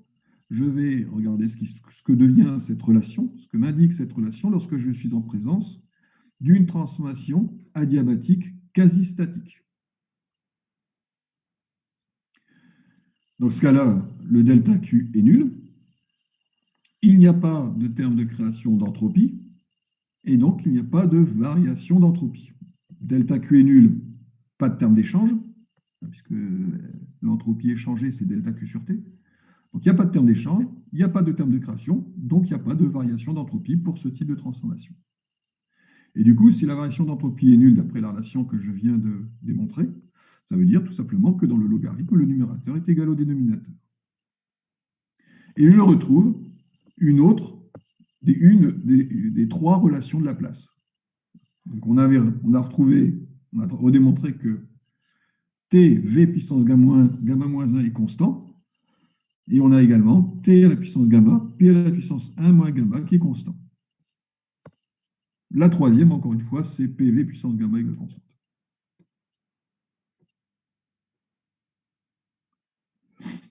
Speaker 1: je vais regarder ce que devient cette relation, ce que m'indique cette relation lorsque je suis en présence d'une transformation adiabatique quasi statique. Dans ce cas-là, le delta Q est nul. Il n'y a pas de terme de création d'entropie, et donc il n'y a pas de variation d'entropie. Delta Q est nul, pas de terme d'échange, puisque l'entropie échangée, c'est delta Q sur T. Donc il n'y a pas de terme d'échange, il n'y a pas de terme de création, donc il n'y a pas de variation d'entropie pour ce type de transformation. Et du coup, si la variation d'entropie est nulle d'après la relation que je viens de démontrer, ça veut dire tout simplement que dans le logarithme, le numérateur est égal au dénominateur. Et je retrouve une des trois relations de Laplace. Donc on a redémontré que T, V puissance gamma moins 1 est constant. Et on a également T à la puissance gamma, P à la puissance 1 moins gamma qui est constant. La troisième, encore une fois, c'est PV puissance gamma égale constante.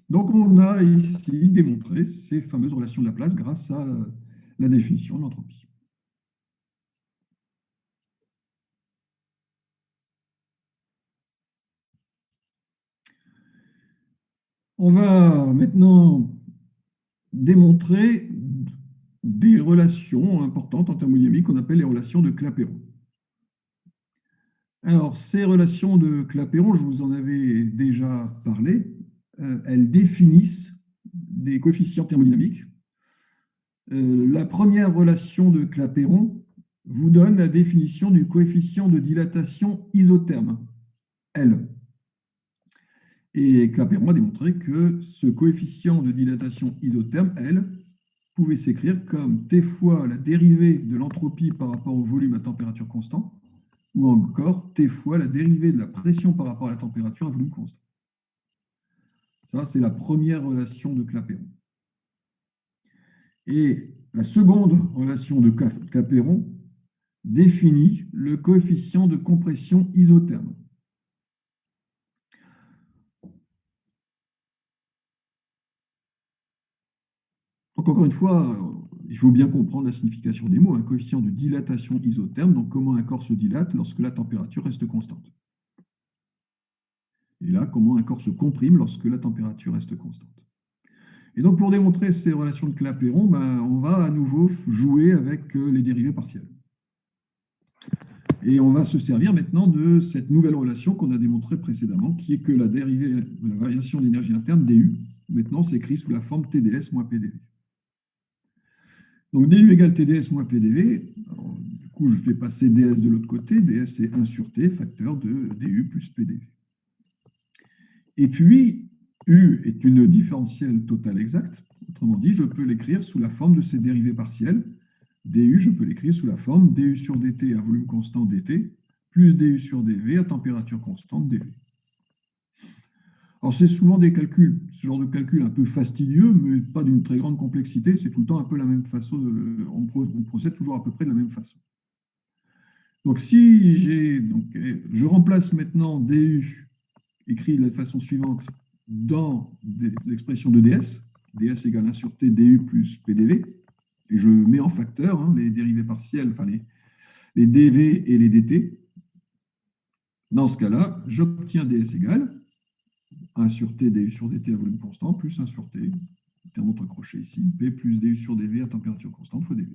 Speaker 1: Donc on a ici démontré ces fameuses relations de Laplace grâce à la définition de l'entropie. On va maintenant démontrer des relations importantes en thermodynamique qu'on appelle les relations de Clapeyron. Alors, ces relations de Clapeyron, je vous en avais déjà parlé, elles définissent des coefficients thermodynamiques. La première relation de Clapeyron vous donne la définition du coefficient de dilatation isotherme, L. Et Clapeyron a démontré que ce coefficient de dilatation isotherme, L, pouvait s'écrire comme T fois la dérivée de l'entropie par rapport au volume à température constante, ou encore T fois la dérivée de la pression par rapport à la température à volume constant. Ça, c'est la première relation de Clapeyron. Et la seconde relation de Clapeyron définit le coefficient de compression isotherme. Donc, encore une fois, il faut bien comprendre la signification des mots. Un coefficient de dilatation isotherme, donc comment un corps se dilate lorsque la température reste constante. Et là, comment un corps se comprime lorsque la température reste constante. Et donc, pour démontrer ces relations de Clapeyron, on va à nouveau jouer avec les dérivées partielles. Et on va se servir maintenant de cette nouvelle relation qu'on a démontrée précédemment, qui est que la dérivée de la variation d'énergie interne, du, maintenant s'écrit sous la forme TdS moins PdV. Donc, du égale TdS moins PdV. Alors, du coup, je fais passer ds de l'autre côté. ds, c'est 1 sur T, facteur de du plus PdV. Et puis, U est une différentielle totale exacte. Autrement dit, je peux l'écrire sous la forme de ces dérivées partielles. du, je peux l'écrire sous la forme du sur dt à volume constant dt, plus du sur dv à température constante dv. Alors, c'est souvent des calculs, ce genre de calcul un peu fastidieux, mais pas d'une très grande complexité. C'est tout le temps un peu la même façon. On procède toujours à peu près de la même façon. Donc, si j'ai je remplace maintenant du écrit de la façon suivante dans l'expression de ds. ds égale 1 sur t du plus pdv. Et je mets en facteur les dérivés partiels, enfin les dv et les dt. Dans ce cas-là, j'obtiens ds égale 1 sur t du sur dt à volume constant plus 1 sur t, terme entre crochets ici, p plus du sur dv à température constante fois dv.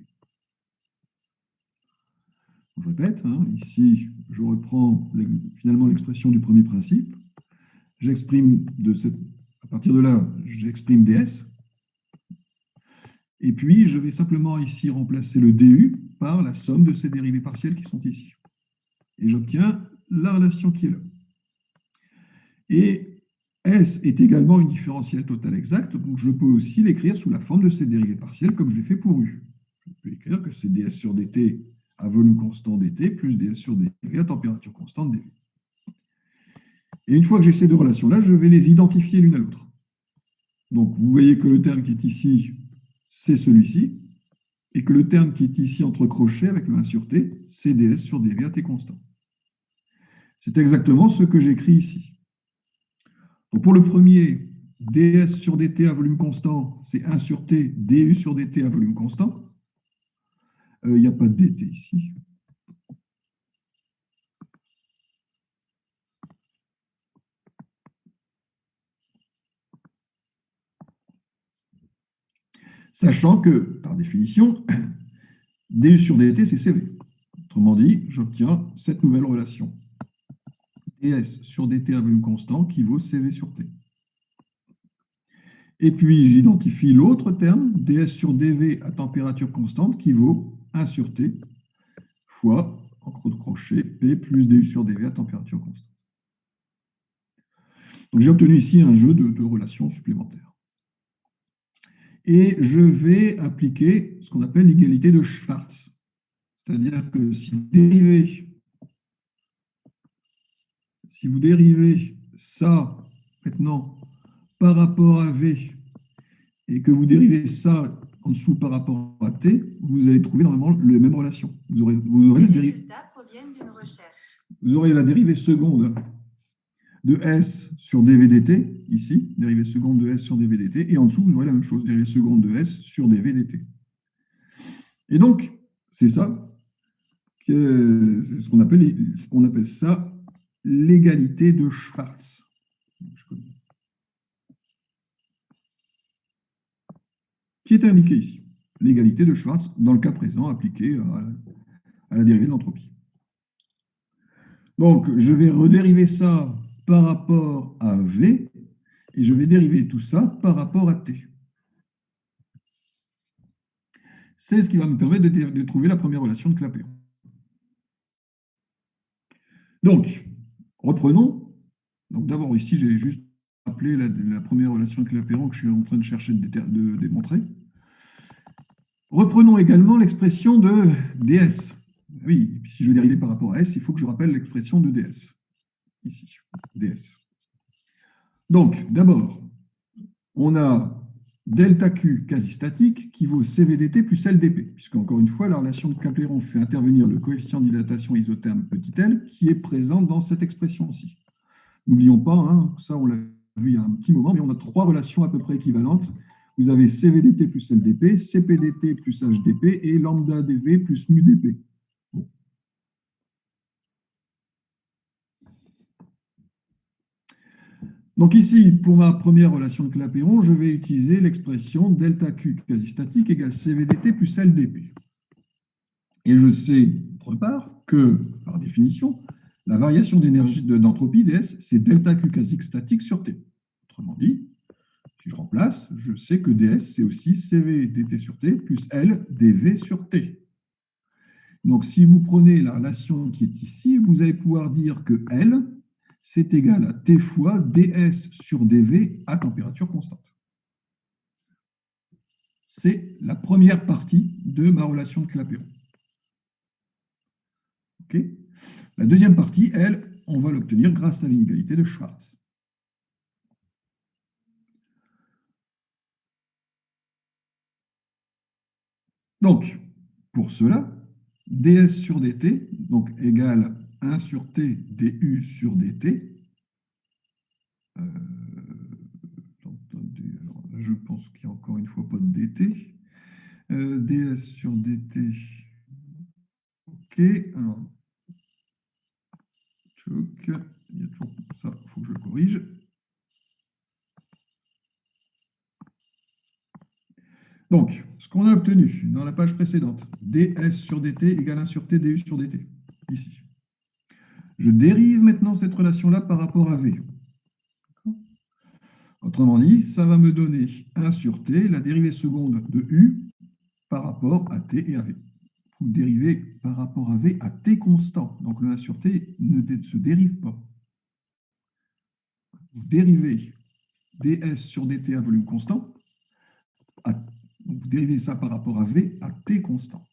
Speaker 1: Je répète, ici, je reprends finalement l'expression du premier principe. J'exprime à partir de là, j'exprime ds. Et puis, je vais simplement ici remplacer le du par la somme de ces dérivés partiels qui sont ici. Et j'obtiens la relation qui est là. Et S est également une différentielle totale exacte, donc je peux aussi l'écrire sous la forme de ces dérivés partiels comme je l'ai fait pour U. Je peux écrire que c'est ds sur dt à volume constant dt plus ds sur dv à température constante dv. Et une fois que j'ai ces deux relations-là, je vais les identifier l'une à l'autre. Donc, vous voyez que le terme qui est ici, c'est celui-ci, et que le terme qui est ici entre crochets avec le 1 sur t, c'est ds sur dv à t constant. C'est exactement ce que j'écris ici. Donc, pour le premier, ds sur dt à volume constant, c'est 1 sur t du sur dt à volume constant. Il n'y a pas de dt ici. Sachant que, par définition, du sur dt, c'est cv. Autrement dit, j'obtiens cette nouvelle relation. ds sur dt à volume constant qui vaut cv sur t. Et puis, j'identifie l'autre terme, ds sur dv à température constante, qui vaut 1 sur t fois, en creux de crochet, p plus du sur dv à température constante. Donc, j'ai obtenu ici un jeu de relations supplémentaires. Et je vais appliquer ce qu'on appelle l'égalité de Schwarz. C'est-à-dire que si vous dérivez ça maintenant par rapport à v et que vous dérivez ça en dessous par rapport à t, vous allez trouver normalement les mêmes relations. Vous aurez la dérivée seconde de s sur dv dt, ici, dérivée seconde de s sur dv dt, et en dessous, vous aurez la même chose, dérivée seconde de s sur dv dt. Et donc, c'est ça, on appelle ça l'égalité de Schwarz. Qui est indiquée ici. L'égalité de Schwarz, dans le cas présent, appliquée à la dérivée de l'entropie. Donc, je vais redériver ça par rapport à V, et je vais dériver tout ça par rapport à T. C'est ce qui va me permettre de trouver la première relation de Clapeyron. Donc, reprenons. Donc, d'abord, ici, j'ai juste appelé la première relation de Clapeyron que je suis en train de chercher de démontrer. Reprenons également l'expression de ds. Oui, si je veux dériver par rapport à S, il faut que je rappelle l'expression de ds. Ici, ds. Donc, d'abord, on a delta Q quasi statique qui vaut CVDT plus LDP, puisque, encore une fois, la relation de Clapeyron fait intervenir le coefficient de dilatation isotherme petit l qui est présent dans cette expression-ci. N'oublions pas, ça on l'a vu il y a un petit moment, mais on a trois relations à peu près équivalentes. Vous avez CVDT plus LDP, CPDT plus HDP et lambda dV plus mu dP. Donc ici, pour ma première relation de Clapeyron, je vais utiliser l'expression delta Q quasi statique égale CVDT plus LDP. Et je sais, d'autre part, que, par définition, la variation d'énergie d'entropie ds, c'est delta Q quasi statique sur T. Autrement dit, si je remplace, je sais que ds, c'est aussi CV dt sur T plus L dv sur T. Donc, si vous prenez la relation qui est ici, vous allez pouvoir dire que L, c'est égal à T fois ds sur dv à température constante. C'est la première partie de ma relation de Clapeyron. Okay. La deuxième partie, elle, on va l'obtenir grâce à l'inégalité de Schwarz. Donc, pour cela, ds sur dt, donc égale 1 sur t du sur dt. Alors, je pense qu'il n'y a encore une fois pas de dt. ds sur dt. OK. Alors, il y a toujours ça, il faut que je le corrige. Donc, ce qu'on a obtenu dans la page précédente, ds sur dt égale 1 sur t du sur dt, ici. Je dérive maintenant cette relation-là par rapport à v. Autrement dit, ça va me donner 1 sur t, la dérivée seconde de u par rapport à t et à v. Vous dérivez par rapport à v à t constant. Donc le 1 sur t ne se dérive pas. Vous dérivez ds sur dt à volume constant. Vous dérivez ça par rapport à v à t constant.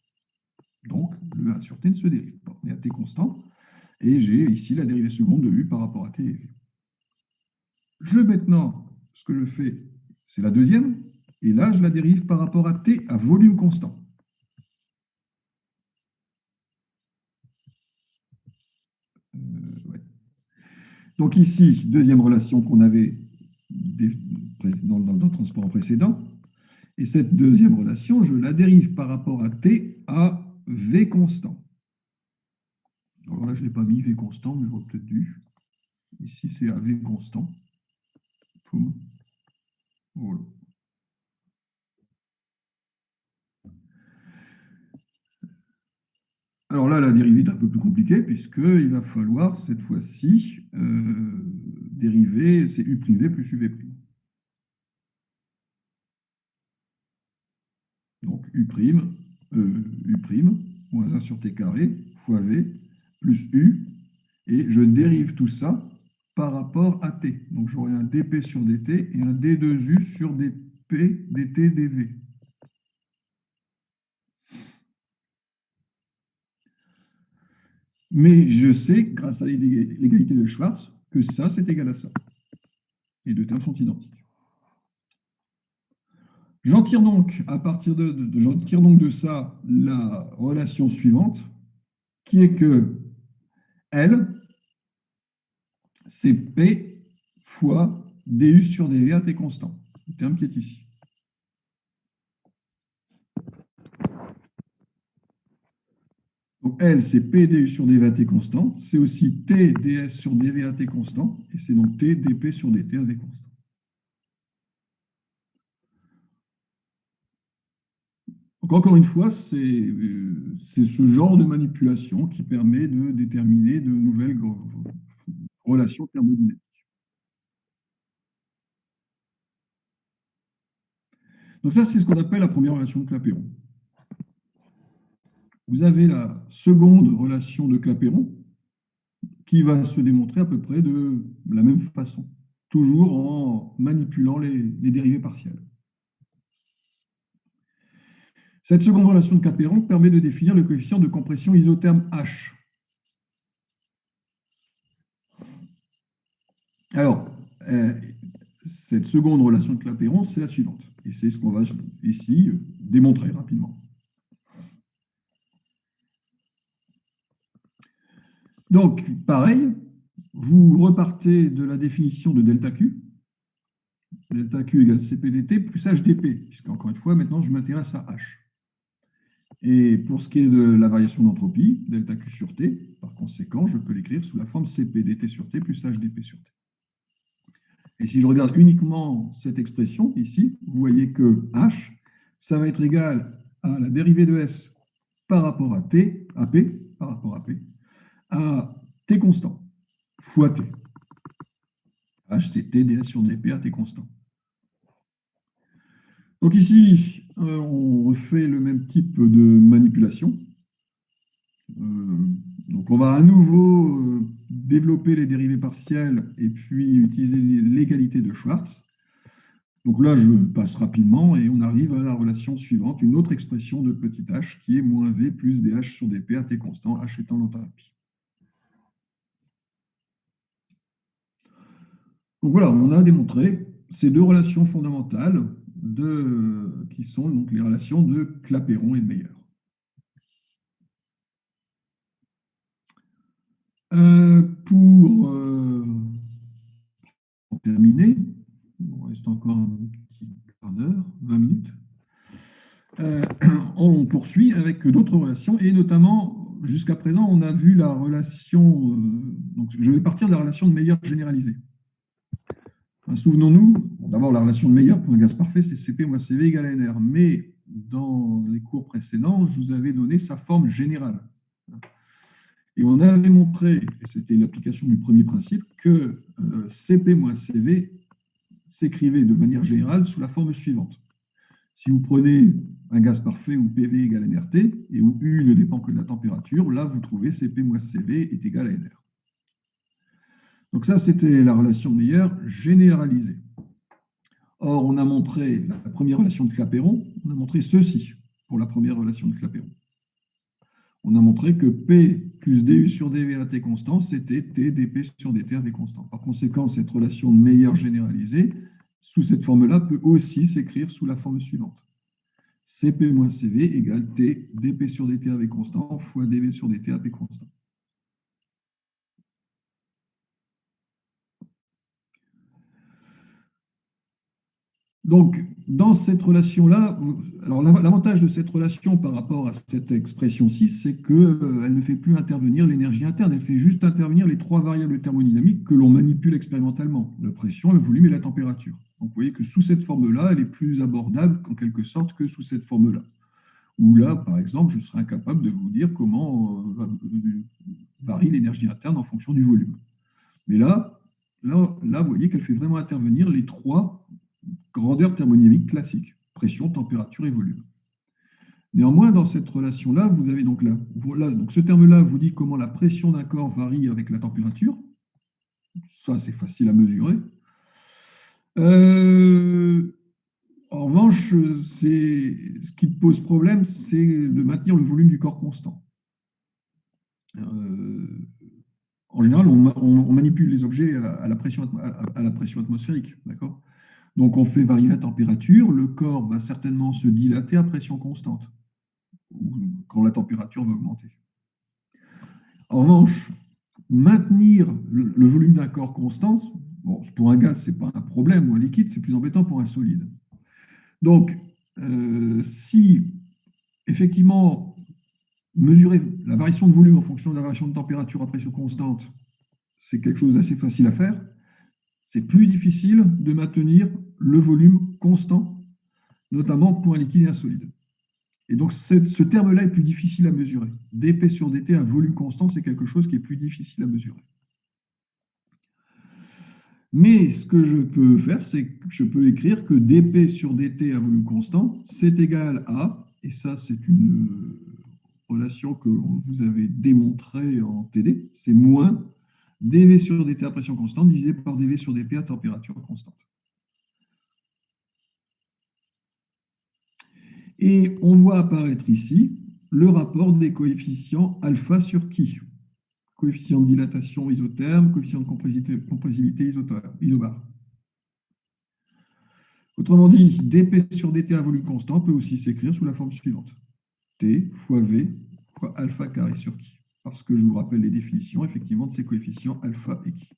Speaker 1: Donc le 1 sur t ne se dérive pas. On est à t constant. Et j'ai ici la dérivée seconde de u par rapport à t et v. Maintenant, ce que je fais, c'est la deuxième. Et là, je la dérive par rapport à t à volume constant. Ouais. Donc ici, deuxième relation qu'on avait dans le transport précédent. Et cette deuxième relation, je la dérive par rapport à t à v constant. Alors là, je n'ai pas mis v constant, mais j'aurais peut-être dû. Ici, c'est à v constant. Poum. Voilà. Alors là, la dérivée est un peu plus compliquée, puisqu'il va falloir, cette fois-ci, dériver, c'est u' plus uv'. Donc u', moins 1 sur t carré, fois v, plus u, et je dérive tout ça par rapport à t. Donc j'aurai un dp sur dt et un d2u sur dp, dt, dv. Mais je sais, grâce à l'égalité de Schwartz, que ça, c'est égal à ça. Les deux termes sont identiques. J'en tire donc de ça la relation suivante, qui est que L, c'est P fois du sur dv à t constant, le terme qui est ici. Donc L, c'est P du sur dv à t constant, c'est aussi T ds sur dv à t constant, et c'est donc T dp sur dt à v constant. Donc encore une fois, c'est ce genre de manipulation qui permet de déterminer de nouvelles relations thermodynamiques. Donc ça, c'est ce qu'on appelle la première relation de Clapeyron. Vous avez la seconde relation de Clapeyron qui va se démontrer à peu près de la même façon, toujours en manipulant les dérivées partielles. Cette seconde relation de Clapeyron permet de définir le coefficient de compression isotherme H. Alors, cette seconde relation de Clapeyron, c'est la suivante. Et c'est ce qu'on va ici démontrer rapidement. Donc, pareil, vous repartez de la définition de delta Q. Delta Q égale CPDT plus HDP, puisque encore une fois, maintenant, je m'intéresse à H. Et pour ce qui est de la variation d'entropie, delta Q sur T, par conséquent, je peux l'écrire sous la forme CPDT sur T plus HDP sur T. Et si je regarde uniquement cette expression ici, vous voyez que H, ça va être égal à la dérivée de S par rapport à T, à P, par rapport à P, à T constant, fois T. H, c'est T ds sur dp à T constant. Donc ici, on refait le même type de manipulation. Donc on va à nouveau développer les dérivées partielles et puis utiliser l'égalité de Schwartz. Donc là, je passe rapidement et on arrive à la relation suivante, une autre expression de petit h qui est moins v plus dh sur dp à t constant, h étant l'enthalpie. Donc voilà, on a démontré ces deux relations fondamentales qui sont donc les relations de Clapeyron et de Meyer. Pour terminer, il reste encore un petit quart d'heure, 20 minutes. On poursuit avec d'autres relations, et notamment, jusqu'à présent, on a vu la relation, donc je vais partir de la relation de Meyer généralisée. Enfin, souvenons-nous, bon, d'abord la relation de Meyer pour un gaz parfait, c'est Cp moins Cv égale à Nr, mais dans les cours précédents, je vous avais donné sa forme générale. Et on avait montré, et c'était l'application du premier principe, que Cp moins Cv s'écrivait de manière générale sous la forme suivante. Si vous prenez un gaz parfait où PV égale nRT, et où U ne dépend que de la température, là, vous trouvez Cp moins Cv est égal à Nr. Donc ça, c'était la relation de Meyer généralisée. Or, on a montré la première relation de Clapeyron, on a montré ceci pour la première relation de Clapeyron. On a montré que P plus du sur dV à T constant, c'était T dP sur dt à V constant. Par conséquent, cette relation de Meyer généralisée, sous cette forme-là, peut aussi s'écrire sous la forme suivante. Cp moins Cv égale T dP sur dt à V constant fois dV sur dt à P constant. Donc, dans cette relation-là, alors l'avantage de cette relation par rapport à cette expression 6, c'est qu'elle ne fait plus intervenir l'énergie interne, elle fait juste intervenir les trois variables thermodynamiques que l'on manipule expérimentalement, la pression, le volume et la température. Donc, vous voyez que sous cette forme-là, elle est plus abordable en quelque sorte que sous cette forme-là. Où là, par exemple, je serais incapable de vous dire comment varie l'énergie interne en fonction du volume. Mais là, vous voyez qu'elle fait vraiment intervenir les trois grandeur thermodynamique classique, pression, température et volume. Néanmoins, dans cette relation-là, vous avez donc là, voilà, donc ce terme-là vous dit comment la pression d'un corps varie avec la température. Ça, c'est facile à mesurer. En revanche, ce qui pose problème, c'est de maintenir le volume du corps constant. En général, on manipule les objets à la pression atmosphérique, d'accord ? Donc, on fait varier la température, le corps va certainement se dilater à pression constante, quand la température va augmenter. En revanche, maintenir le volume d'un corps constant, bon, pour un gaz, ce n'est pas un problème, ou un liquide, c'est plus embêtant pour un solide. Donc, si effectivement, mesurer la variation de volume en fonction de la variation de température à pression constante, c'est quelque chose d'assez facile à faire, c'est plus difficile de maintenir le volume constant, notamment pour un liquide et un solide. Et donc, ce terme-là est plus difficile à mesurer. dP sur dt à volume constant, c'est quelque chose qui est plus difficile à mesurer. Mais ce que je peux faire, c'est que je peux écrire que dP sur dt à volume constant, c'est égal à, et ça, c'est une relation que vous avez démontrée en TD, c'est moins dV sur dt à pression constante divisé par dV sur dP à température constante. Et on voit apparaître ici le rapport des coefficients alpha sur chi. Coefficient de dilatation isotherme, coefficient de compressivité isobar. Autrement dit, dP sur dt à volume constant peut aussi s'écrire sous la forme suivante. T fois V fois alpha carré sur chi. Parce que je vous rappelle les définitions, effectivement, de ces coefficients alpha et chi.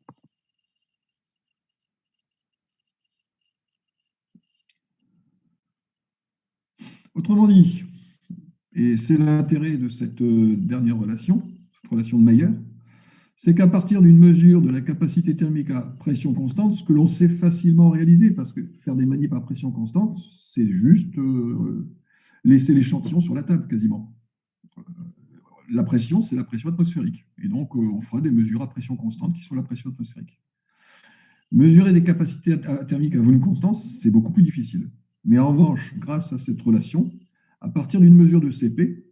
Speaker 1: Autrement dit, et c'est l'intérêt de cette dernière relation, cette relation de Meyer, c'est qu'à partir d'une mesure de la capacité thermique à pression constante, ce que l'on sait facilement réaliser, parce que faire des manips à pression constante, c'est juste laisser l'échantillon sur la table, quasiment. La pression, c'est la pression atmosphérique. Et donc, on fera des mesures à pression constante qui sont la pression atmosphérique. Mesurer des capacités thermiques à volume constant, c'est beaucoup plus difficile. Mais en revanche, grâce à cette relation, à partir d'une mesure de Cp,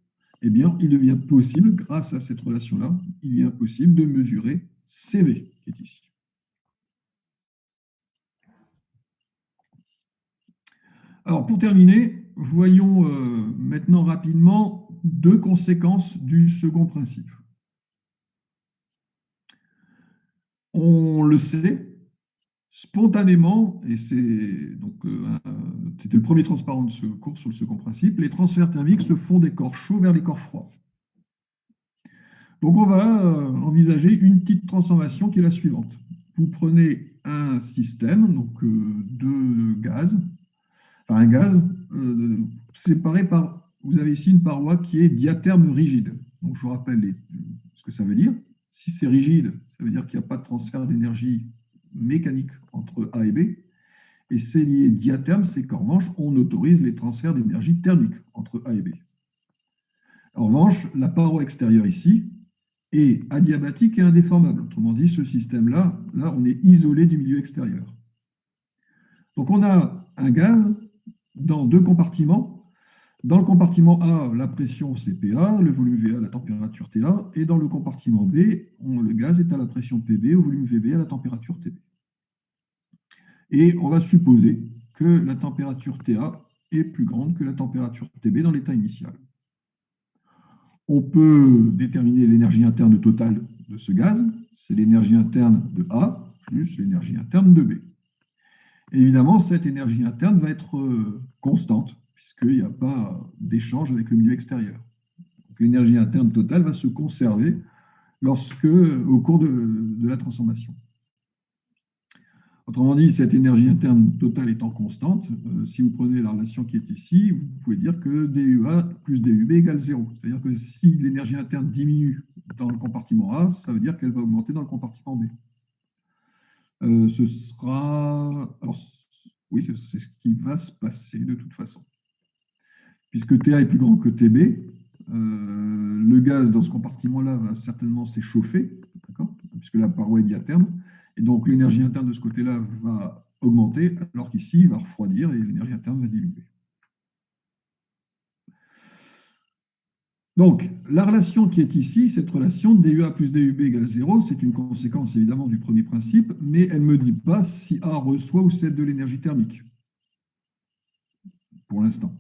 Speaker 1: eh bien, il devient possible, grâce à cette relation-là, il devient possible de mesurer Cv, qui est ici. Alors, pour terminer, voyons maintenant rapidement deux conséquences du second principe. On le sait, spontanément, et c'était le premier transparent de ce cours sur le second principe, les transferts thermiques se font des corps chauds vers les corps froids. Donc, on va envisager une petite transformation qui est la suivante. Vous prenez un système, donc de gaz, enfin un gaz séparé par, vous avez ici une paroi qui est diatherme rigide. Donc, je vous rappelle ce que ça veut dire. Si c'est rigide, ça veut dire qu'il n'y a pas de transfert d'énergie mécanique entre A et B. Et c'est lié diatherme, c'est qu'en revanche, on autorise les transferts d'énergie thermique entre A et B. En revanche, la paroi extérieure ici est adiabatique et indéformable. Autrement dit, ce système-là, là, on est isolé du milieu extérieur. Donc, on a un gaz dans deux compartiments. Dans le compartiment A, la pression c'est PA, le volume VA, la température TA, et dans le compartiment B, le gaz est à la pression PB, au volume VB, à la température TB. Et on va supposer que la température TA est plus grande que la température TB dans l'état initial. On peut déterminer l'énergie interne totale de ce gaz, c'est l'énergie interne de A plus l'énergie interne de B. Et évidemment, cette énergie interne va être constante, puisqu'il n'y a pas d'échange avec le milieu extérieur. L'énergie interne totale va se conserver au cours de la transformation. Autrement dit, cette énergie interne totale étant constante, si vous prenez la relation qui est ici, vous pouvez dire que DUA plus DUB égale 0. C'est-à-dire que si l'énergie interne diminue dans le compartiment A, ça veut dire qu'elle va augmenter dans le compartiment B. Ce sera... Alors, oui, c'est ce qui va se passer de toute façon. Puisque TA est plus grand que TB, le gaz dans ce compartiment-là va certainement s'échauffer, puisque la paroi est diatherme. Et donc, l'énergie interne de ce côté-là va augmenter, alors qu'ici, il va refroidir et l'énergie interne va diminuer. Donc, la relation qui est ici, cette relation DUA plus DUB égale 0, c'est une conséquence évidemment du premier principe, mais elle ne me dit pas si A reçoit ou cède de l'énergie thermique, pour l'instant.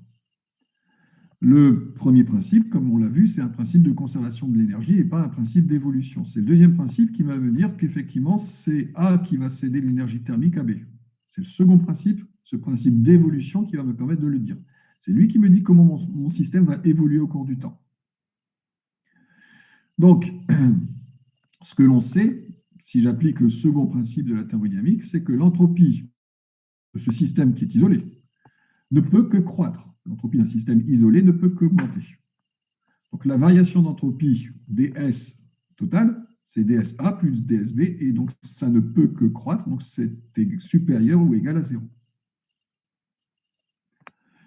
Speaker 1: Le premier principe, comme on l'a vu, c'est un principe de conservation de l'énergie et pas un principe d'évolution. C'est le deuxième principe qui va me dire qu'effectivement, c'est A qui va céder de l'énergie thermique à B. C'est le second principe, ce principe d'évolution qui va me permettre de le dire. C'est lui qui me dit comment mon système va évoluer au cours du temps. Donc, ce que l'on sait, si j'applique le second principe de la thermodynamique, c'est que l'entropie de ce système qui est isolé ne peut que croître. L'entropie d'un système isolé ne peut qu'augmenter. Donc la variation d'entropie ds total, c'est dSA plus dSB, et donc ça ne peut que croître, donc c'est supérieur ou égal à 0.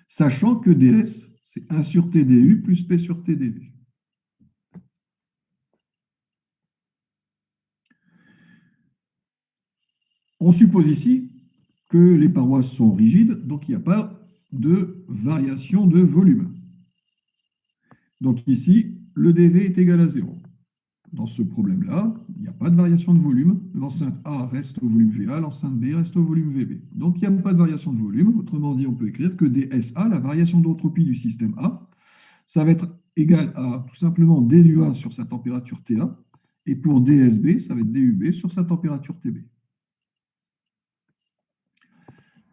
Speaker 1: Sachant que ds, c'est 1 sur TdU plus P sur TdV. On suppose ici que les parois sont rigides, donc il n'y a pas de variation de volume. Donc ici, le dV est égal à 0. Dans ce problème-là, il n'y a pas de variation de volume. L'enceinte A reste au volume VA, l'enceinte B reste au volume VB. Donc il n'y a pas de variation de volume. Autrement dit, on peut écrire que dSA, la variation d'entropie du système A, ça va être égal à tout simplement dUA sur sa température TA. Et pour dSB, ça va être dUB sur sa température TB.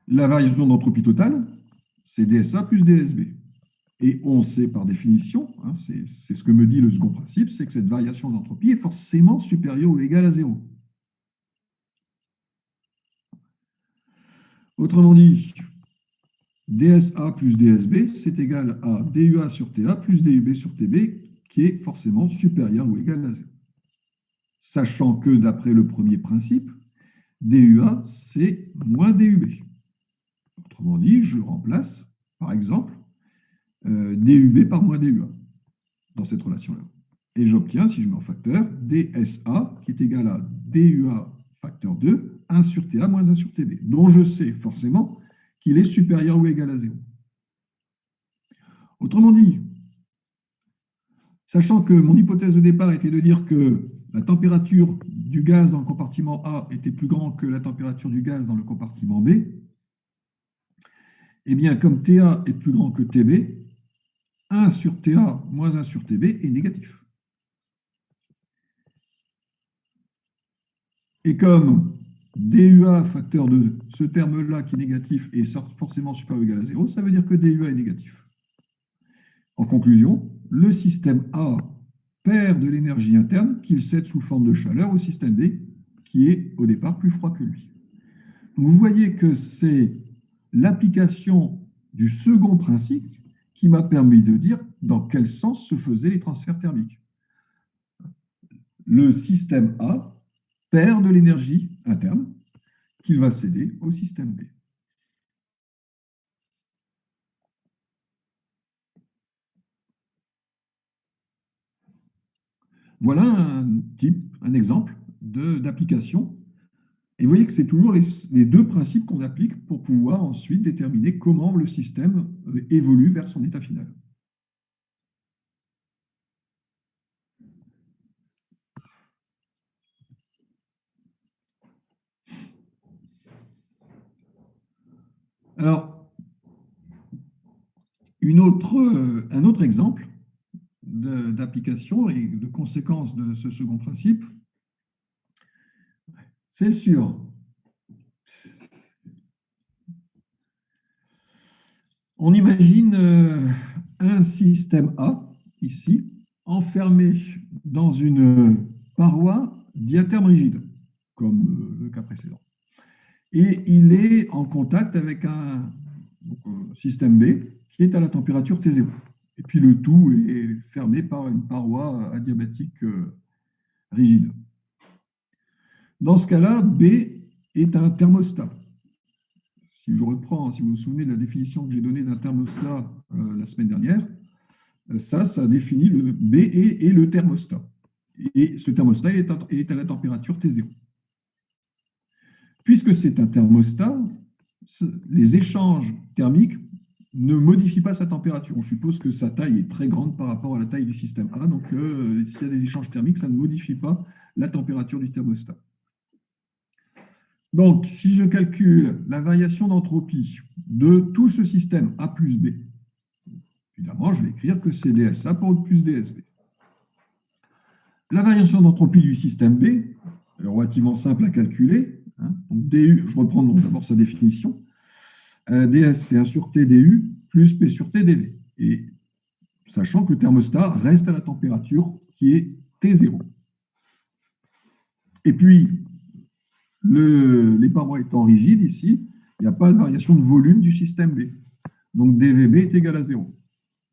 Speaker 1: La variation d'entropie totale, c'est dSA plus dSB. Et on sait par définition, hein, c'est ce que me dit le second principe, c'est que cette variation d'entropie est forcément supérieure ou égale à 0. Autrement dit, dSA plus dSB, c'est égal à dUA sur TA plus dUB sur TB, qui est forcément supérieur ou égal à 0. Sachant que, d'après le premier principe, dUA, c'est moins dUB. Autrement dit, je remplace, par exemple, dUB par moins dUA dans cette relation-là. Et j'obtiens, si je mets en facteur, dSA qui est égal à dUA facteur 2, 1 sur TA moins 1 sur TB, dont je sais forcément qu'il est supérieur ou égal à 0. Autrement dit, sachant que mon hypothèse de départ était de dire que la température du gaz dans le compartiment A était plus grande que la température du gaz dans le compartiment B, eh bien, comme TA est plus grand que TB, 1 sur TA moins 1 sur TB est négatif. Et comme dUA facteur de ce terme-là qui est négatif est forcément supérieur ou égal à 0, ça veut dire que dUA est négatif. En conclusion, le système A perd de l'énergie interne qu'il cède sous forme de chaleur au système B, qui est au départ plus froid que lui. Donc vous voyez que c'est l'application du second principe qui m'a permis de dire dans quel sens se faisaient les transferts thermiques. Le système A perd de l'énergie interne qu'il va céder au système B. Voilà un exemple d'application. Et vous voyez que c'est toujours les deux principes qu'on applique pour pouvoir ensuite déterminer comment le système évolue vers son état final. Alors, un autre exemple d'application et de conséquence de ce second principe, c'est le suivant. On imagine un système A, ici, enfermé dans une paroi diatherme rigide, comme le cas précédent. Et il est en contact avec un système B qui est à la température T0. Et puis le tout est fermé par une paroi adiabatique rigide. Dans ce cas-là, B est un thermostat. Si je reprends, si vous vous souvenez de la définition que j'ai donnée d'un thermostat la semaine dernière, ça définit le B et le thermostat. Et ce thermostat est à la température T0. Puisque c'est un thermostat, les échanges thermiques ne modifient pas sa température. On suppose que sa taille est très grande par rapport à la taille du système A. Donc, s'il y a des échanges thermiques, ça ne modifie pas la température du thermostat. Donc, si je calcule la variation d'entropie de tout ce système A plus B, évidemment, je vais écrire que c'est DSA pour plus DSB. La variation d'entropie du système B est relativement simple à calculer. Donc, DU, je reprends d'abord sa définition. DS, c'est 1 sur T DU plus P sur T DV. Et sachant que le thermostat reste à la température qui est T0. Et puis, les parois étant rigides ici, il n'y a pas de variation de volume du système B. Donc dVB est égal à 0.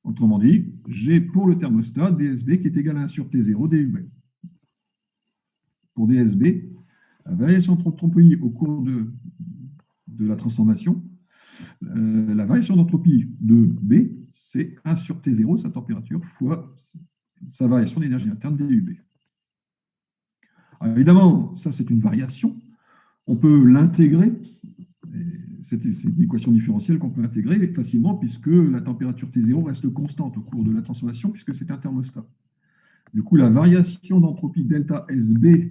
Speaker 1: Autrement dit, j'ai pour le thermostat DSB qui est égal à 1 sur T0 DUB. Pour DSB, la variation d'entropie au cours de la transformation, la variation d'entropie de B, c'est 1 sur T0, sa température, fois sa variation d'énergie interne DUB. Alors évidemment, ça c'est une variation. On peut l'intégrer. C'est une équation différentielle qu'on peut intégrer facilement puisque la température T0 reste constante au cours de la transformation puisque c'est un thermostat. Du coup, la variation d'entropie delta SB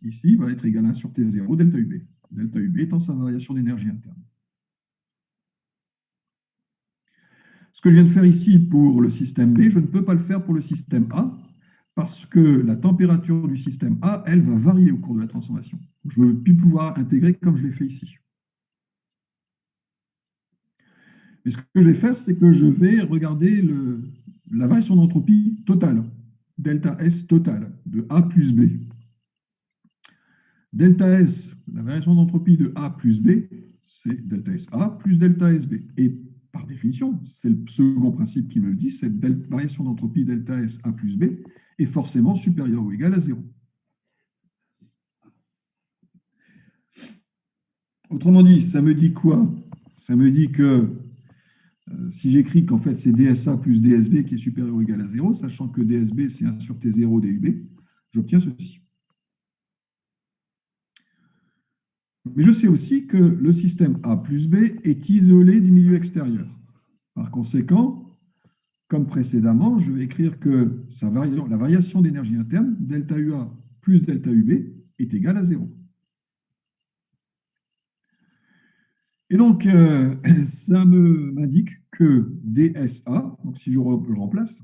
Speaker 1: ici va être égale à 1 sur T0 delta UB. Delta UB étant sa variation d'énergie interne. Ce que je viens de faire ici pour le système B, je ne peux pas le faire pour le système A parce que la température du système A, elle, va varier au cours de la transformation. Je ne veux plus pouvoir intégrer comme je l'ai fait ici. Mais ce que je vais faire, c'est que je vais regarder la variation d'entropie totale, delta S totale, de A plus B. Delta S, la variation d'entropie de A plus B, c'est delta SA plus delta SB. Et par définition, c'est le second principe qui me le dit, cette variation d'entropie delta S A plus B est forcément supérieure ou égale à 0. Autrement dit, ça me dit quoi? Ça me dit que si j'écris qu'en fait c'est DSA plus DSB qui est supérieur ou égal à 0, sachant que DSB c'est 1 sur T0 DUB, j'obtiens ceci. Mais je sais aussi que le système A plus B est isolé du milieu extérieur. Par conséquent, comme précédemment, je vais écrire que la variation d'énergie interne, delta UA plus delta UB, est égale à 0. Et donc, ça m'indique que DSA, donc si je remplace,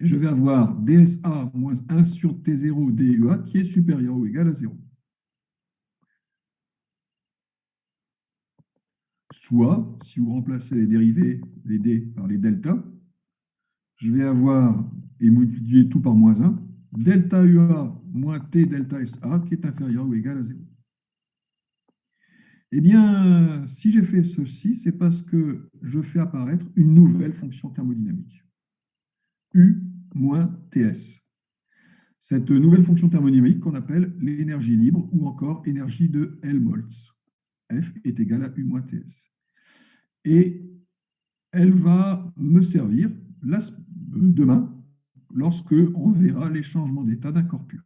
Speaker 1: je vais avoir DSA moins 1 sur T0 DUA qui est supérieur ou égal à 0. Soit, si vous remplacez les dérivés, les D par les deltas, je vais avoir et multiplier tout par moins 1, delta UA moins T delta SA qui est inférieur ou égal à 0. Eh bien, si j'ai fait ceci, c'est parce que je fais apparaître une nouvelle fonction thermodynamique, U moins TS. Cette nouvelle fonction thermodynamique qu'on appelle l'énergie libre ou encore énergie de Helmholtz. F est égal à U moins TS. Et elle va me servir demain lorsque on verra les changements d'état d'un corps pur.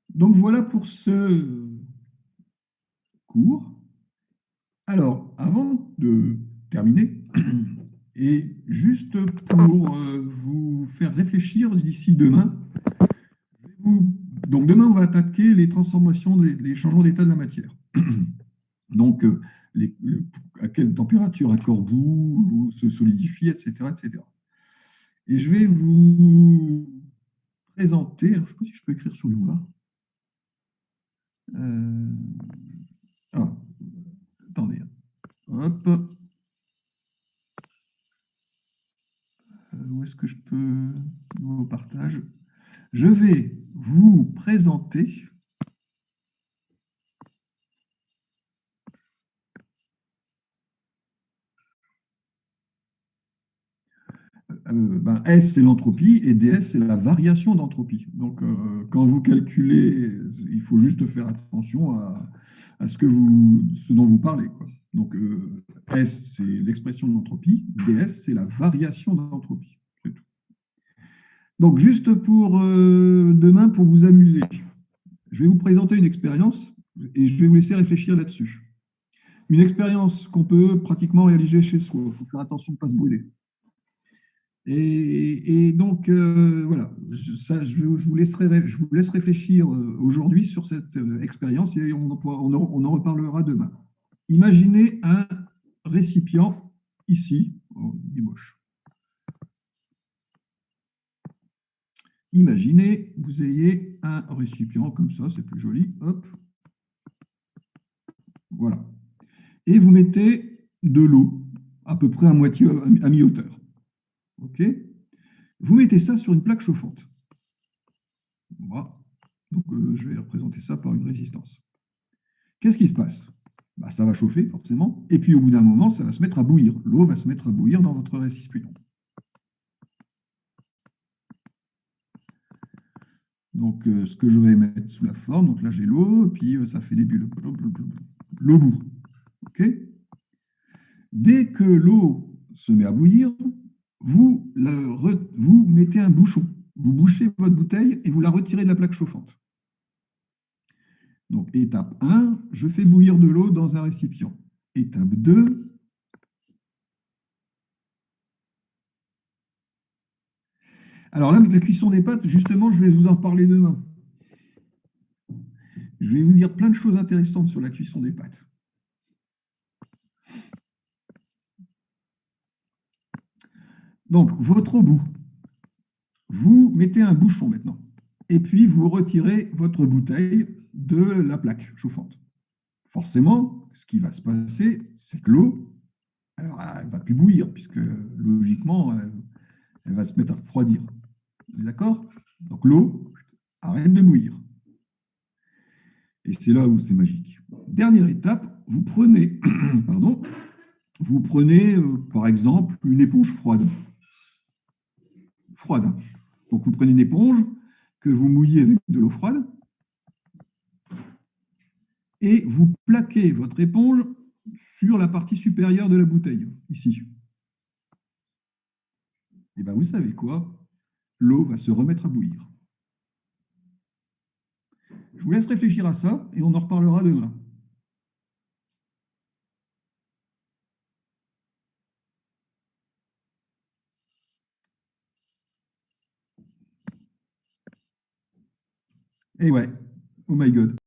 Speaker 1: Donc voilà pour ce cours. Alors, avant de terminer, et juste pour vous faire réfléchir d'ici demain, donc demain on va attaquer les transformations, les changements d'état de la matière. Donc, à quelle température un corps bout se solidifie, etc., etc. Et je vais vous présenter, je ne sais pas si je peux écrire sur le noir. Attendez. Hop. Où est-ce que je peux nouveau partage? Je vais vous présenter S, c'est l'entropie, et ds, c'est la variation d'entropie. Donc, quand vous calculez, il faut juste faire attention à ce dont vous parlez, quoi. Donc, S, c'est l'expression de l'entropie, ds, c'est la variation d'entropie. C'est tout. Donc, juste pour demain, pour vous amuser, je vais vous présenter une expérience et je vais vous laisser réfléchir là-dessus. Une expérience qu'on peut pratiquement réaliser chez soi. Il faut faire attention de ne pas se brûler. Et donc, voilà, je vous laisse réfléchir aujourd'hui sur cette expérience et on en reparlera demain. Imaginez un récipient ici, il est moche. Imaginez, vous ayez un récipient comme ça, c'est plus joli, hop, voilà. Et vous mettez de l'eau, à peu près à moitié, à mi-hauteur. OK? Vous mettez ça sur une plaque chauffante. Voilà. Donc, je vais représenter ça par une résistance. Qu'est-ce qui se passe? Ça va chauffer, forcément. Et puis, au bout d'un moment, ça va se mettre à bouillir. L'eau va se mettre à bouillir dans votre récipient. Donc, ce que je vais mettre sous la forme, donc là, j'ai l'eau, puis ça fait des bulles. L'eau bout. OK? Dès que l'eau se met à bouillir, vous mettez un bouchon. Vous bouchez votre bouteille et vous la retirez de la plaque chauffante. Donc, étape 1, je fais bouillir de l'eau dans un récipient. Étape 2, alors là, la cuisson des pâtes, justement, je vais vous en parler demain. Je vais vous dire plein de choses intéressantes sur la cuisson des pâtes. Donc, votre bout, vous mettez un bouchon maintenant. Et puis, vous retirez votre bouteille de la plaque chauffante. Forcément, ce qui va se passer, c'est que l'eau, alors, elle ne va plus bouillir, puisque logiquement, elle va se mettre à refroidir. D'accord? Donc, l'eau arrête de bouillir. Et c'est là où c'est magique. Dernière étape, vous prenez, pardon, par exemple, une éponge froide. Froide. Donc, vous prenez une éponge que vous mouillez avec de l'eau froide et vous plaquez votre éponge sur la partie supérieure de la bouteille, ici. Et bien, vous savez quoi? L'eau va se remettre à bouillir. Je vous laisse réfléchir à ça et on en reparlera demain. Et ouais, oh my God.